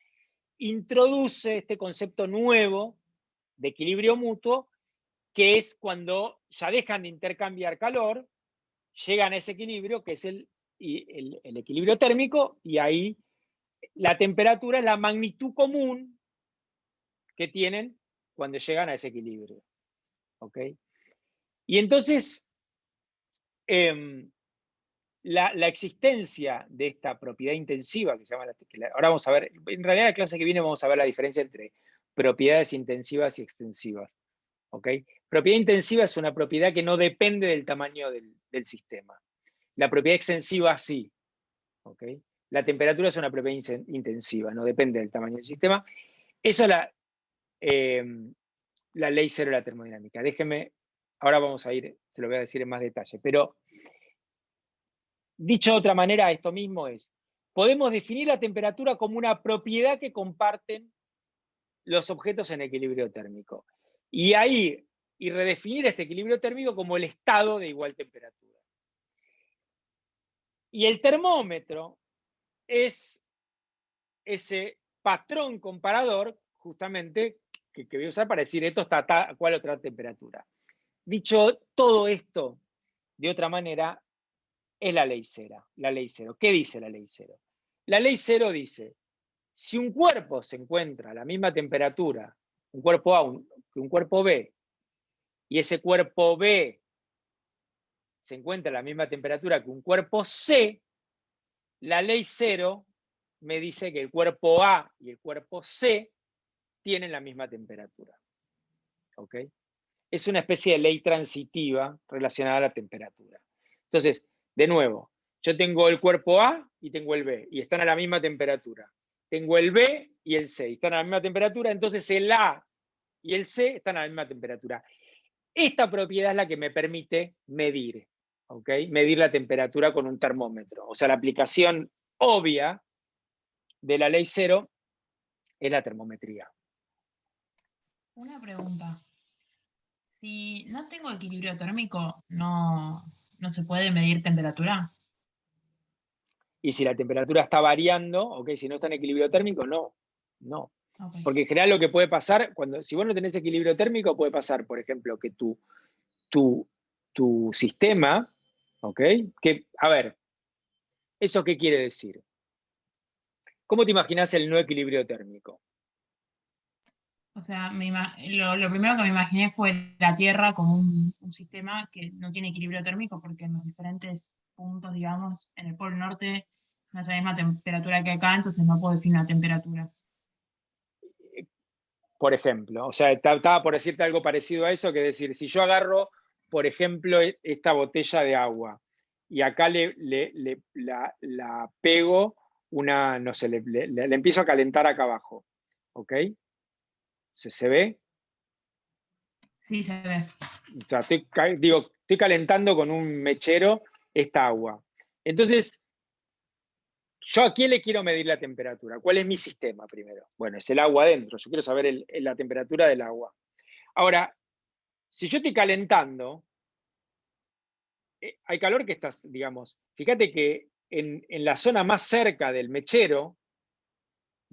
introduce este concepto nuevo de equilibrio mutuo, que es cuando ya dejan de intercambiar calor, llegan a ese equilibrio, que es el equilibrio térmico, y ahí la temperatura es la magnitud común que tienen cuando llegan a ese equilibrio. ¿Ok? Y entonces, la existencia de esta propiedad intensiva, que se llama, ahora vamos a ver, en realidad la clase que viene vamos a ver la diferencia entre propiedades intensivas y extensivas. ¿Ok? Propiedad intensiva es una propiedad que no depende del tamaño del sistema. La propiedad extensiva sí. ¿Ok? La temperatura es una propiedad intensiva, no depende del tamaño del sistema. Eso es la ley cero de la termodinámica. Déjenme, ahora vamos a ir, se lo voy a decir en más detalle, pero dicho de otra manera, esto mismo es, podemos definir la temperatura como una propiedad que comparten los objetos en equilibrio térmico. Y redefinir este equilibrio térmico como el estado de igual temperatura. Y el termómetro es ese patrón comparador, justamente, que voy a usar para decir esto está a cuál otra temperatura. Dicho todo esto, de otra manera, es la ley cero. ¿Qué dice la ley cero? La ley cero dice, si un cuerpo se encuentra a la misma temperatura, un cuerpo A que un cuerpo B, y ese cuerpo B se encuentra a la misma temperatura que un cuerpo C, la ley cero me dice que el cuerpo A y el cuerpo C tienen la misma temperatura. ¿Ok? Es una especie de ley transitiva relacionada a la temperatura. Entonces, De nuevo, yo tengo el cuerpo A y tengo el B, y están a la misma temperatura. Tengo el B y el C, y están a la misma temperatura, entonces el A y el C están a la misma temperatura. Esta propiedad es la que me permite medir, ¿ok? Medir la temperatura con un termómetro. O sea, la aplicación obvia de la ley cero es la termometría. Una pregunta. Si no tengo equilibrio térmico, ¿no se puede medir temperatura? Y si la temperatura está variando, ¿ok? Si no está en equilibrio térmico, no. No. Okay. Porque en general lo que puede pasar, si vos no tenés equilibrio térmico, puede pasar, por ejemplo, que tu sistema, ¿ok? Que, a ver, ¿eso qué quiere decir? ¿Cómo te imaginás el no equilibrio térmico? O sea, lo primero que me imaginé fue la Tierra como un sistema que no tiene equilibrio térmico porque en los diferentes puntos, digamos, en el Polo Norte no es la misma temperatura que acá, entonces no puedo definir una temperatura. Por ejemplo, o sea, estaba por decirte algo parecido a eso, que decir, si yo agarro, por ejemplo, esta botella de agua y acá la pego no sé, le empiezo a calentar acá abajo, ¿ok? ¿Se ve? Sí, se ve. O sea, estoy calentando con un mechero esta agua. Entonces, ¿yo a quién le quiero medir la temperatura? ¿Cuál es mi sistema primero? Bueno, es el agua adentro. Yo quiero saber la temperatura del agua. Ahora, si yo estoy calentando, hay calor que estás, digamos, fíjate que en la zona más cerca del mechero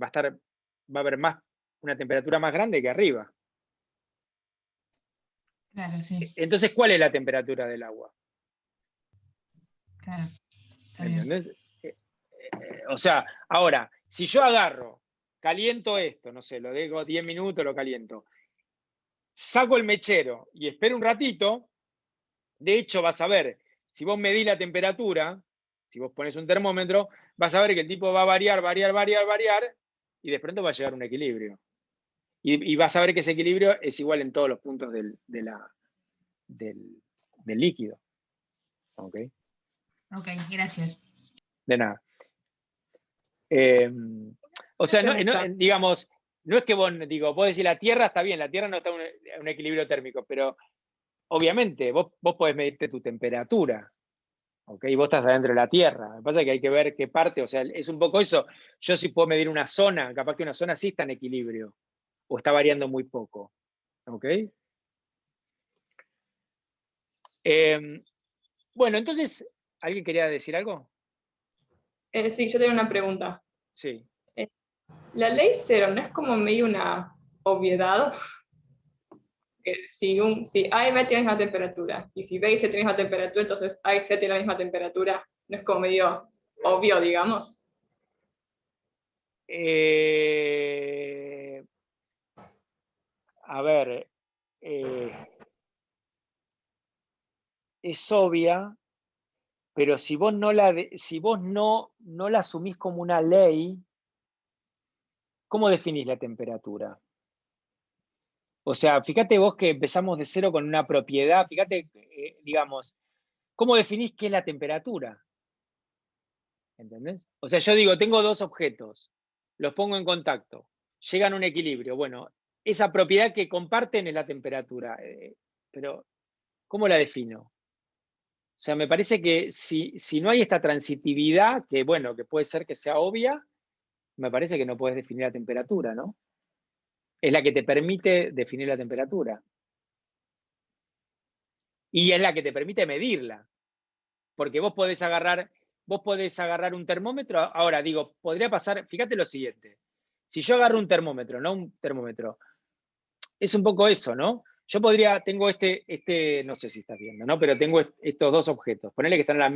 va a haber una temperatura más grande que arriba. Claro, sí. Entonces, ¿cuál es la temperatura del agua? Claro. ¿Entendés? O sea, ahora, si yo agarro, caliento esto, no sé, lo dejo 10 minutos, lo caliento, saco el mechero y espero un ratito, de hecho vas a ver, si vos medís la temperatura, si vos pones un termómetro, vas a ver que el tipo va a variar, y de pronto va a llegar a un equilibrio. Y vas a ver que ese equilibrio es igual en todos los puntos del líquido. ¿Ok? Ok, gracias. De nada. O sea, digamos, no es que vos decís la Tierra está bien, la Tierra no está en un equilibrio térmico, pero obviamente vos podés medirte tu temperatura, ¿ok? Vos estás adentro de la Tierra. Lo que pasa es que hay que ver qué parte, o sea, es un poco eso. Yo sí puedo medir una zona, capaz que una zona sí está en equilibrio, o está variando muy poco, ¿ok? Bueno, entonces, ¿alguien quería decir algo? Sí, yo tengo una pregunta. Sí. La ley cero no es como medio una obviedad. Si A y B tienen la misma temperatura, y si B y C tienen la misma temperatura, entonces A y C tienen la misma temperatura. No es como medio obvio, digamos. A ver, es obvia, pero si vos no la asumís como una ley, ¿cómo definís la temperatura? O sea, fíjate vos que empezamos de cero con una propiedad, fíjate, digamos, ¿cómo definís qué es la temperatura? ¿Entendés? O sea, yo digo, tengo dos objetos, los pongo en contacto, llegan a un equilibrio. Bueno, esa propiedad que comparten es la temperatura, pero ¿cómo la defino? O sea, me parece que si no hay esta transitividad, que bueno, que puede ser que sea obvia, me parece que no puedes definir la temperatura, ¿no? Es la que te permite definir la temperatura. Y es la que te permite medirla. Porque vos podés agarrar un termómetro. Ahora, digo, podría pasar, fíjate lo siguiente. Si yo agarro un termómetro, no un termómetro, es un poco eso, ¿no? Yo tengo no sé si estás viendo, ¿no? Pero tengo estos dos objetos. Ponele que están a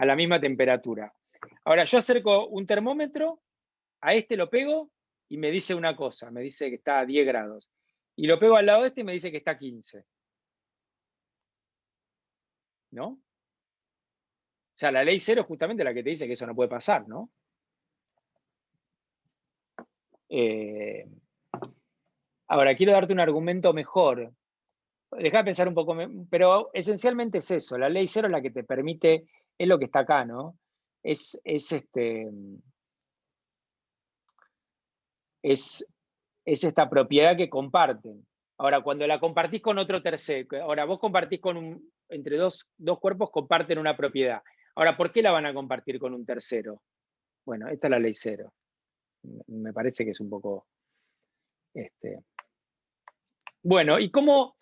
la misma temperatura. Ahora, yo acerco un termómetro, a este lo pego y me dice una cosa, me dice que está a 10 grados. Y lo pego al lado de este y me dice que está a 15. ¿No? O sea, la ley cero es justamente la que te dice que eso no puede pasar, ¿no? Ahora, quiero darte un argumento mejor. Dejá de pensar un poco, pero esencialmente es eso, la ley cero es la que te permite, es lo que está acá, ¿no? Es esta propiedad que comparten. Ahora, cuando la compartís con otro tercero, ahora vos compartís entre dos cuerpos comparten una propiedad. Ahora, ¿por qué la van a compartir con un tercero? Bueno, esta es la ley cero. Me parece que es un poco... Bueno, ¿y cómo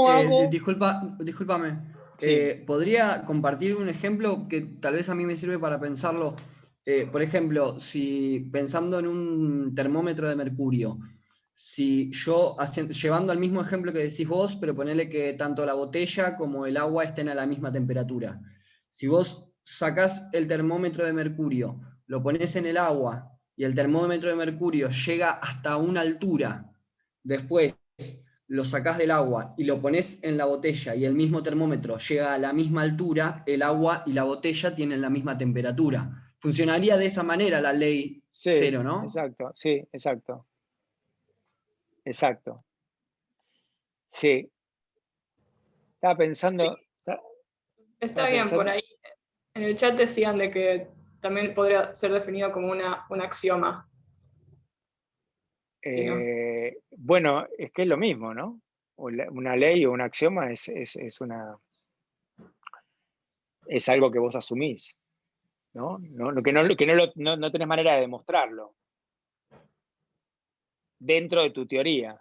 hago? Discúlpame. Sí. ¿Podría compartir un ejemplo que tal vez a mí me sirve para pensarlo? Por ejemplo, si pensando en un termómetro de mercurio, si yo, llevando al mismo ejemplo que decís vos, pero ponele que tanto la botella como el agua estén a la misma temperatura. Si vos sacás el termómetro de mercurio, lo pones en el agua y el termómetro de mercurio llega hasta una altura, después lo sacás del agua y lo pones en la botella y el mismo termómetro llega a la misma altura, el agua y la botella tienen la misma temperatura. Funcionaría de esa manera la ley cero, ¿no? Exacto, sí, exacto. Exacto. Sí. Estaba pensando... Sí. Está bien, por ahí. En el chat decían de que también podría ser definido como un axioma. ¿Sí, no? Bueno, es que es lo mismo, ¿no? Una ley o un axioma es algo que vos asumís, ¿no? Que no tenés manera de demostrarlo dentro de tu teoría.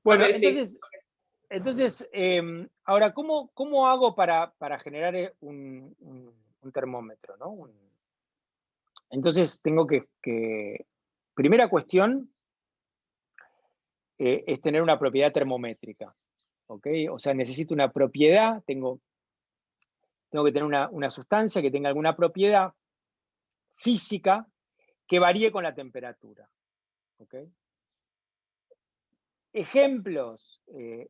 Bueno, okay, entonces ahora, ¿cómo hago para generar un termómetro, ¿no? Entonces tengo que primera cuestión es tener una propiedad termométrica, ¿ok? O sea, necesito una propiedad, tengo que tener una sustancia que tenga alguna propiedad física que varíe con la temperatura, ¿ok? Ejemplos,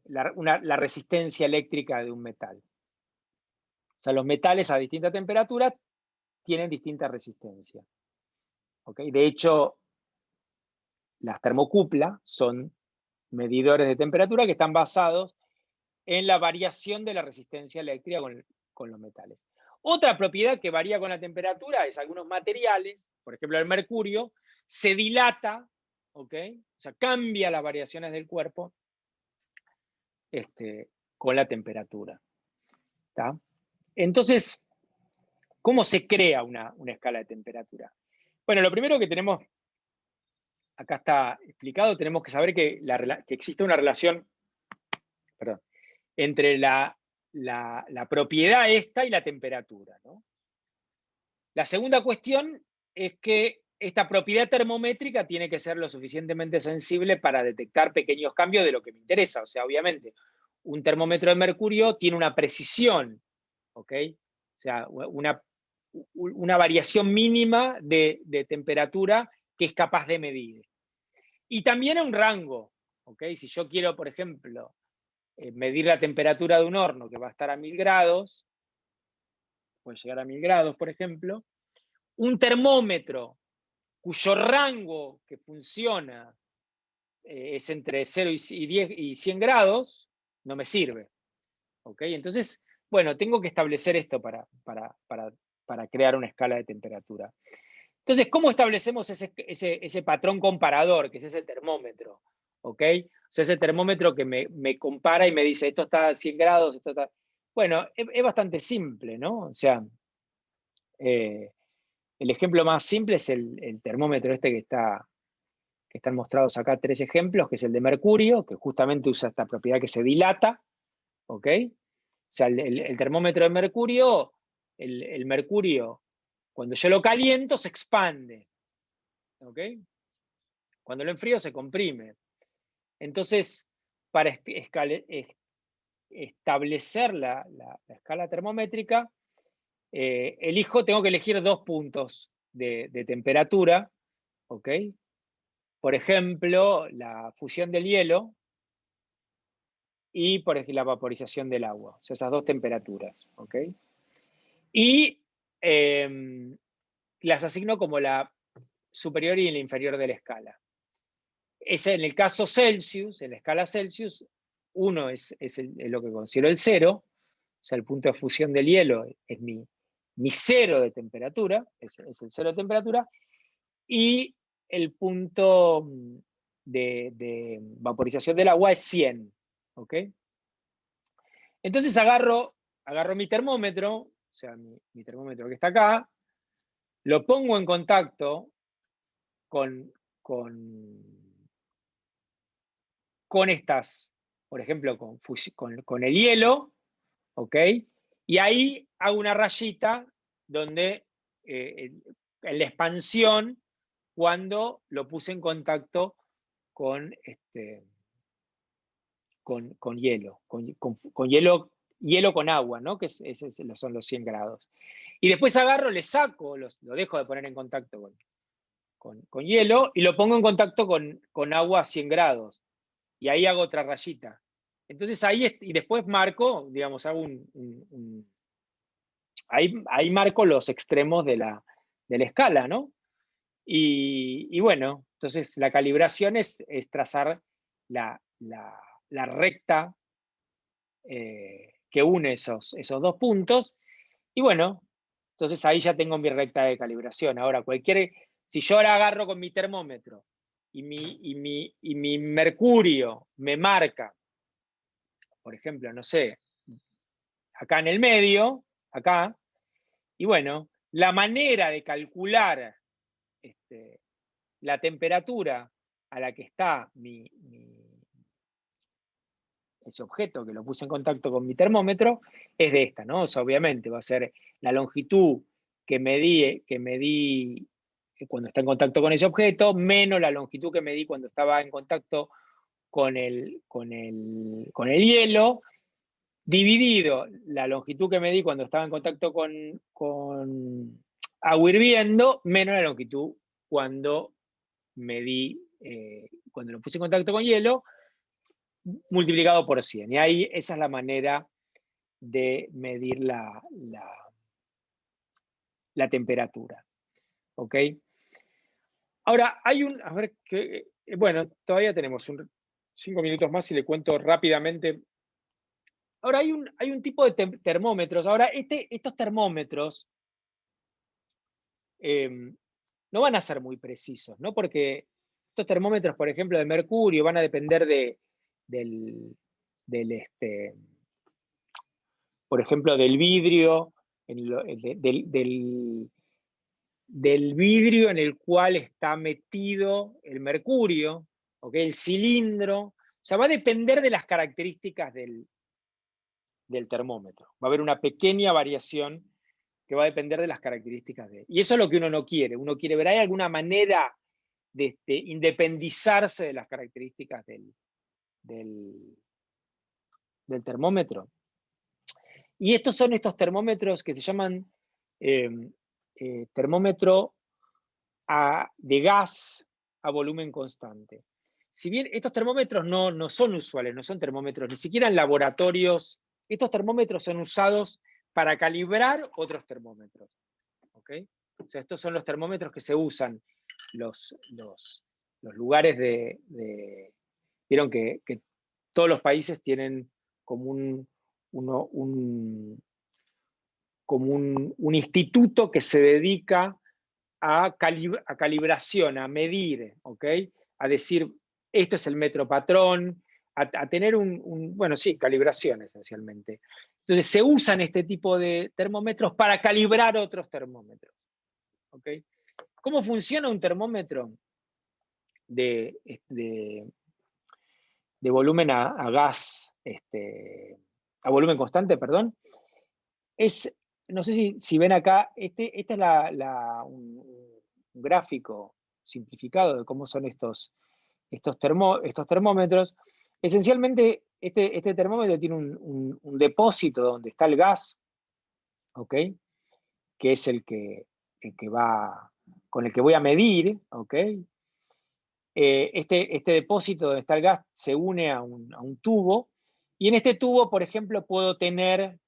la resistencia eléctrica de un metal. O sea, los metales a distinta temperatura tienen distinta resistencia. ¿Ok? De hecho, las termocuplas son medidores de temperatura que están basados en la variación de la resistencia eléctrica con los metales. Otra propiedad que varía con la temperatura es algunos materiales, por ejemplo el mercurio, se dilata, ¿ok? O sea, cambia las variaciones del cuerpo con la temperatura. ¿Tá? Entonces, ¿cómo se crea una escala de temperatura? Bueno, lo primero que tenemos, acá está explicado, tenemos que saber que existe una relación entre la propiedad esta y la temperatura, ¿no? La segunda cuestión es que esta propiedad termométrica tiene que ser lo suficientemente sensible para detectar pequeños cambios de lo que me interesa. O sea, obviamente, un termómetro de mercurio tiene una precisión, ¿ok? O sea, una variación mínima de temperatura que es capaz de medir. Y también un rango, ¿ok? Si yo quiero, por ejemplo, medir la temperatura de un horno que va a estar a 1000 grados, puede llegar a 1000 grados, por ejemplo, un termómetro cuyo rango que funciona es entre 0 y 100 grados, no me sirve. ¿Ok? Entonces, bueno, tengo que establecer esto para crear una escala de temperatura. Entonces, ¿cómo establecemos ese patrón comparador, que es ese termómetro? ¿Ok? O sea, ese termómetro que me compara y me dice, esto está a 100 grados, esto está... Bueno, es bastante simple, ¿no? O sea, el ejemplo más simple es el termómetro este que están mostrados acá 3 ejemplos, que es el de mercurio, que justamente usa esta propiedad que se dilata, ¿ok? O sea, el termómetro de mercurio, el mercurio, cuando yo lo caliento, se expande, ¿ok? Cuando lo enfrío, se comprime. Entonces, para establecer la escala termométrica, tengo que elegir 2 puntos de temperatura, ¿ok? Por ejemplo, la fusión del hielo y por ejemplo, la vaporización del agua. O sea, esas 2 temperaturas, ¿ok? Y las asigno como la superior y la inferior de la escala. en el caso Celsius, en la escala Celsius, 1 es lo que considero el 0, o sea, el punto de fusión del hielo es mi 0 de temperatura, es el 0 de temperatura, y el punto de vaporización del agua es 100, ¿ok? Entonces agarro mi termómetro, o sea, mi termómetro que está acá, lo pongo en contacto con estas, por ejemplo, con el hielo, ¿ok? Y ahí hago una rayita donde en la expansión, cuando lo puse en contacto con hielo, con hielo con agua, ¿no? Que son los 100 grados. Y después agarro, le saco, lo dejo de poner en contacto con hielo y lo pongo en contacto con agua a 100 grados. Y ahí hago otra rayita. Entonces ahí, y después marco, digamos, hago ahí marco los extremos de la escala, ¿no? Y bueno, entonces la calibración es trazar la recta que une esos dos puntos. Y bueno, entonces ahí ya tengo mi recta de calibración. Ahora, si yo ahora agarro con mi termómetro y mi mercurio me marca, por ejemplo, no sé, acá en el medio, acá, y bueno, la manera de calcular la temperatura a la que está ese objeto que lo puse en contacto con mi termómetro es de esta, ¿no? O sea, obviamente va a ser la longitud que medí cuando está en contacto con ese objeto, menos la longitud que medí cuando estaba en contacto con el hielo, dividido la longitud que medí cuando estaba en contacto con agua hirviendo, menos la longitud cuando medí, cuando lo puse en contacto con hielo, multiplicado por 100. Y ahí esa es la manera de medir la temperatura. ¿Ok? Ahora, a ver, bueno, todavía tenemos 5 minutos más y le cuento rápidamente. Ahora, hay un tipo de termómetros. Ahora, estos termómetros no van a ser muy precisos, ¿no? Porque estos termómetros, por ejemplo, de mercurio, van a depender por ejemplo, del vidrio, del vidrio en el cual está metido el mercurio, ¿okay? El cilindro. O sea, va a depender de las características del termómetro. Va a haber una pequeña variación que va a depender de las características de él. Y eso es lo que uno no quiere. Uno quiere ver, ¿hay alguna manera de independizarse de las características del termómetro? Y estos son estos termómetros que se llaman termómetro de gas a volumen constante. Si bien estos termómetros no son usuales, no son termómetros, ni siquiera en laboratorios, estos termómetros son usados para calibrar otros termómetros. ¿Okay? O sea, estos son los termómetros que se usan, los lugares vieron que todos los países tienen como un instituto que se dedica a calibración, a medir, ¿ok? A decir, esto es el metro patrón, a tener bueno, sí, calibración esencialmente. Entonces se usan este tipo de termómetros para calibrar otros termómetros, ¿ok? ¿Cómo funciona un termómetro de volumen a gas, a volumen constante, perdón? No sé si ven acá, este es un gráfico simplificado de cómo son estos termómetros. Esencialmente, este termómetro tiene un depósito donde está el gas, ¿ok? Que es con el que voy a medir, ¿ok? Este depósito donde está el gas se une a un tubo, y en este tubo, por ejemplo, puedo tener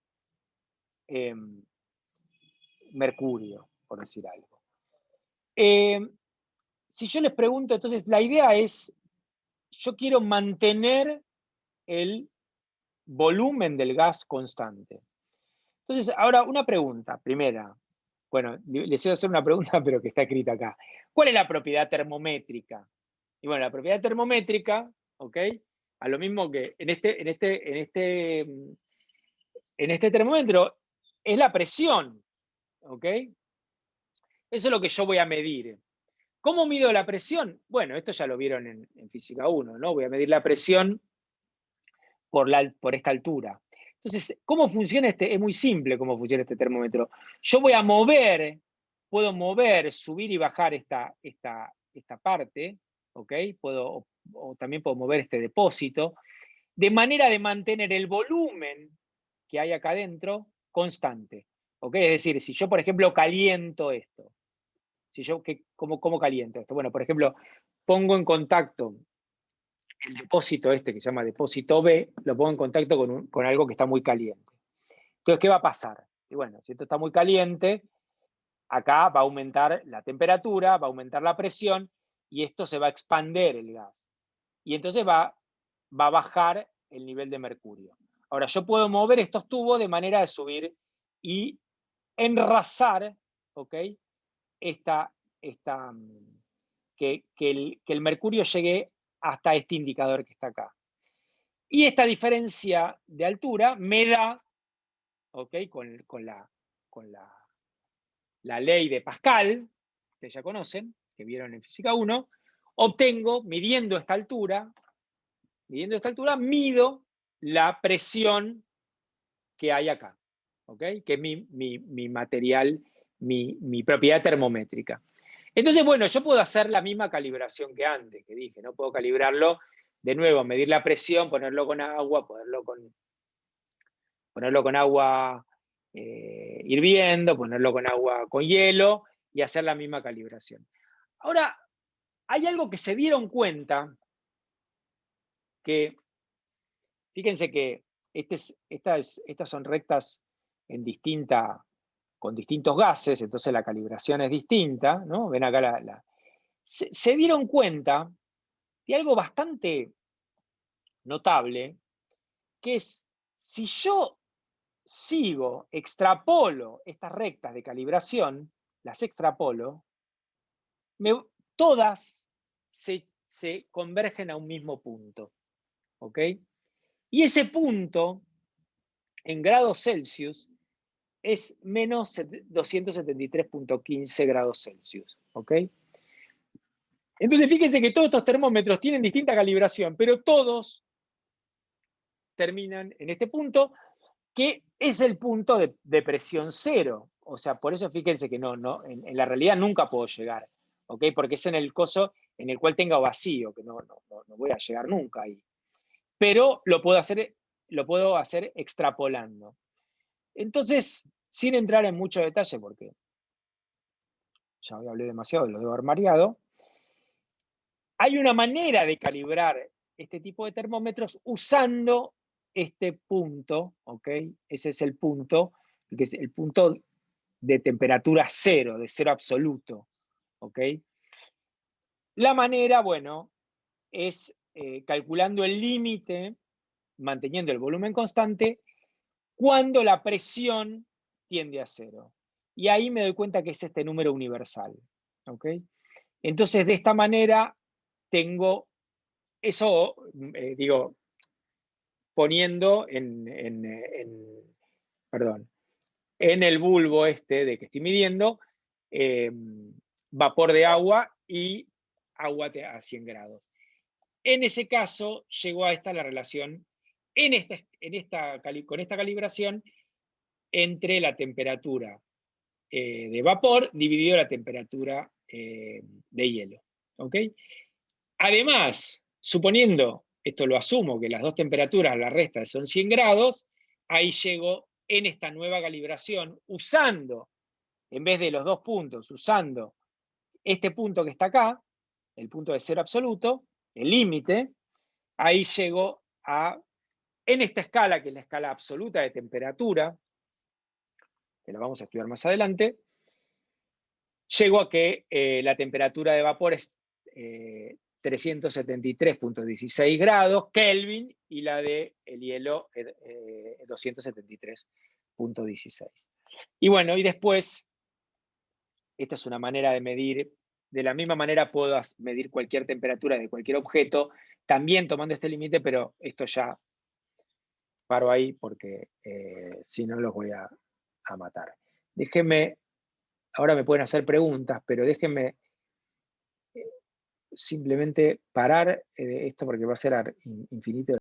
mercurio, por decir algo. Si yo les pregunto, entonces, la idea es yo quiero mantener el volumen del gas constante. Entonces, ahora una pregunta, primera. Bueno, les voy a hacer una pregunta, pero que está escrita acá. ¿Cuál es la propiedad termométrica? Y bueno, la propiedad termométrica, ¿ok? A lo mismo que en este termómetro, es la presión, ¿ok? Eso es lo que yo voy a medir. ¿Cómo mido la presión? Bueno, esto ya lo vieron en Física 1, ¿no? Voy a medir la presión por esta altura. Entonces, ¿cómo funciona este? Es muy simple cómo funciona este termómetro. Yo voy a mover, puedo mover, subir y bajar esta parte, ¿ok? O también puedo mover este depósito, de manera de mantener el volumen que hay acá adentro constante, ¿ok? Es decir, si yo, por ejemplo, caliento esto, ¿cómo caliento esto? Bueno, por ejemplo, pongo en contacto el depósito este que se llama depósito B, lo pongo en contacto con algo que está muy caliente. Entonces, ¿qué va a pasar? Y bueno, si esto está muy caliente, acá va a aumentar la temperatura, va a aumentar la presión, y esto se va a expander el gas. Y entonces va a bajar el nivel de mercurio. Ahora, yo puedo mover estos tubos de manera de subir y enrasar, ¿ok? Que el mercurio llegue hasta este indicador que está acá. Y esta diferencia de altura me da, ¿ok? Con la ley de Pascal, que ya conocen, que vieron en Física 1, obtengo, midiendo esta altura, mido la presión que hay acá, ¿ok? Que es mi material, mi propiedad termométrica. Entonces, bueno, yo puedo hacer la misma calibración que antes, que dije, ¿no? Puedo calibrarlo, de nuevo, medir la presión, ponerlo con agua, ponerlo con agua hirviendo, ponerlo con agua con hielo y hacer la misma calibración. Ahora, hay algo que se dieron cuenta, que fíjense que estas son rectas con distintos gases, entonces la calibración es distinta, ¿no? Ven acá se dieron cuenta de algo bastante notable, que es, si yo extrapolo estas rectas de calibración, las extrapolo, todas se convergen a un mismo punto, ¿ok? Y ese punto, en grados Celsius, es menos 273.15 grados Celsius, ¿ok? Entonces fíjense que todos estos termómetros tienen distinta calibración, pero todos terminan en este punto, que es el punto de presión cero. O sea, por eso fíjense que en la realidad nunca puedo llegar, ¿ok? Porque es en el coso en el cual tenga vacío, que no voy a llegar nunca ahí. Pero lo puedo hacer extrapolando. Entonces, sin entrar en mucho detalle, porque ya hablé demasiado, lo debo haber mareado, hay una manera de calibrar este tipo de termómetros usando este punto, ¿ok? Ese es el punto, que es el punto de temperatura cero, de cero absoluto, ¿ok? La manera, bueno, es calculando el límite, manteniendo el volumen constante, cuando la presión tiende a cero. Y ahí me doy cuenta que es este número universal, ¿ok? Entonces, de esta manera, tengo eso, poniendo en el bulbo este de que estoy midiendo, vapor de agua y agua a 100 grados. En ese caso, llegó a esta la relación, con esta calibración, entre la temperatura de vapor dividido la temperatura de hielo. ¿Ok? Además, suponiendo, esto lo asumo, que las dos temperaturas a la resta son 100 grados, ahí llego en esta nueva calibración, usando, en vez de los dos puntos, usando este punto que está acá, el punto de cero absoluto, el límite, ahí llego en esta escala, que es la escala absoluta de temperatura, que la vamos a estudiar más adelante, llego a que la temperatura de vapor 373.16 grados Kelvin y la de el hielo 273.16. Y bueno, y después, esta es una manera de medir, de la misma manera puedo medir cualquier temperatura de cualquier objeto, también tomando este límite, pero esto ya paro ahí porque si no los voy a matar. Déjenme, ahora me pueden hacer preguntas, pero déjenme simplemente parar esto porque va a ser infinito.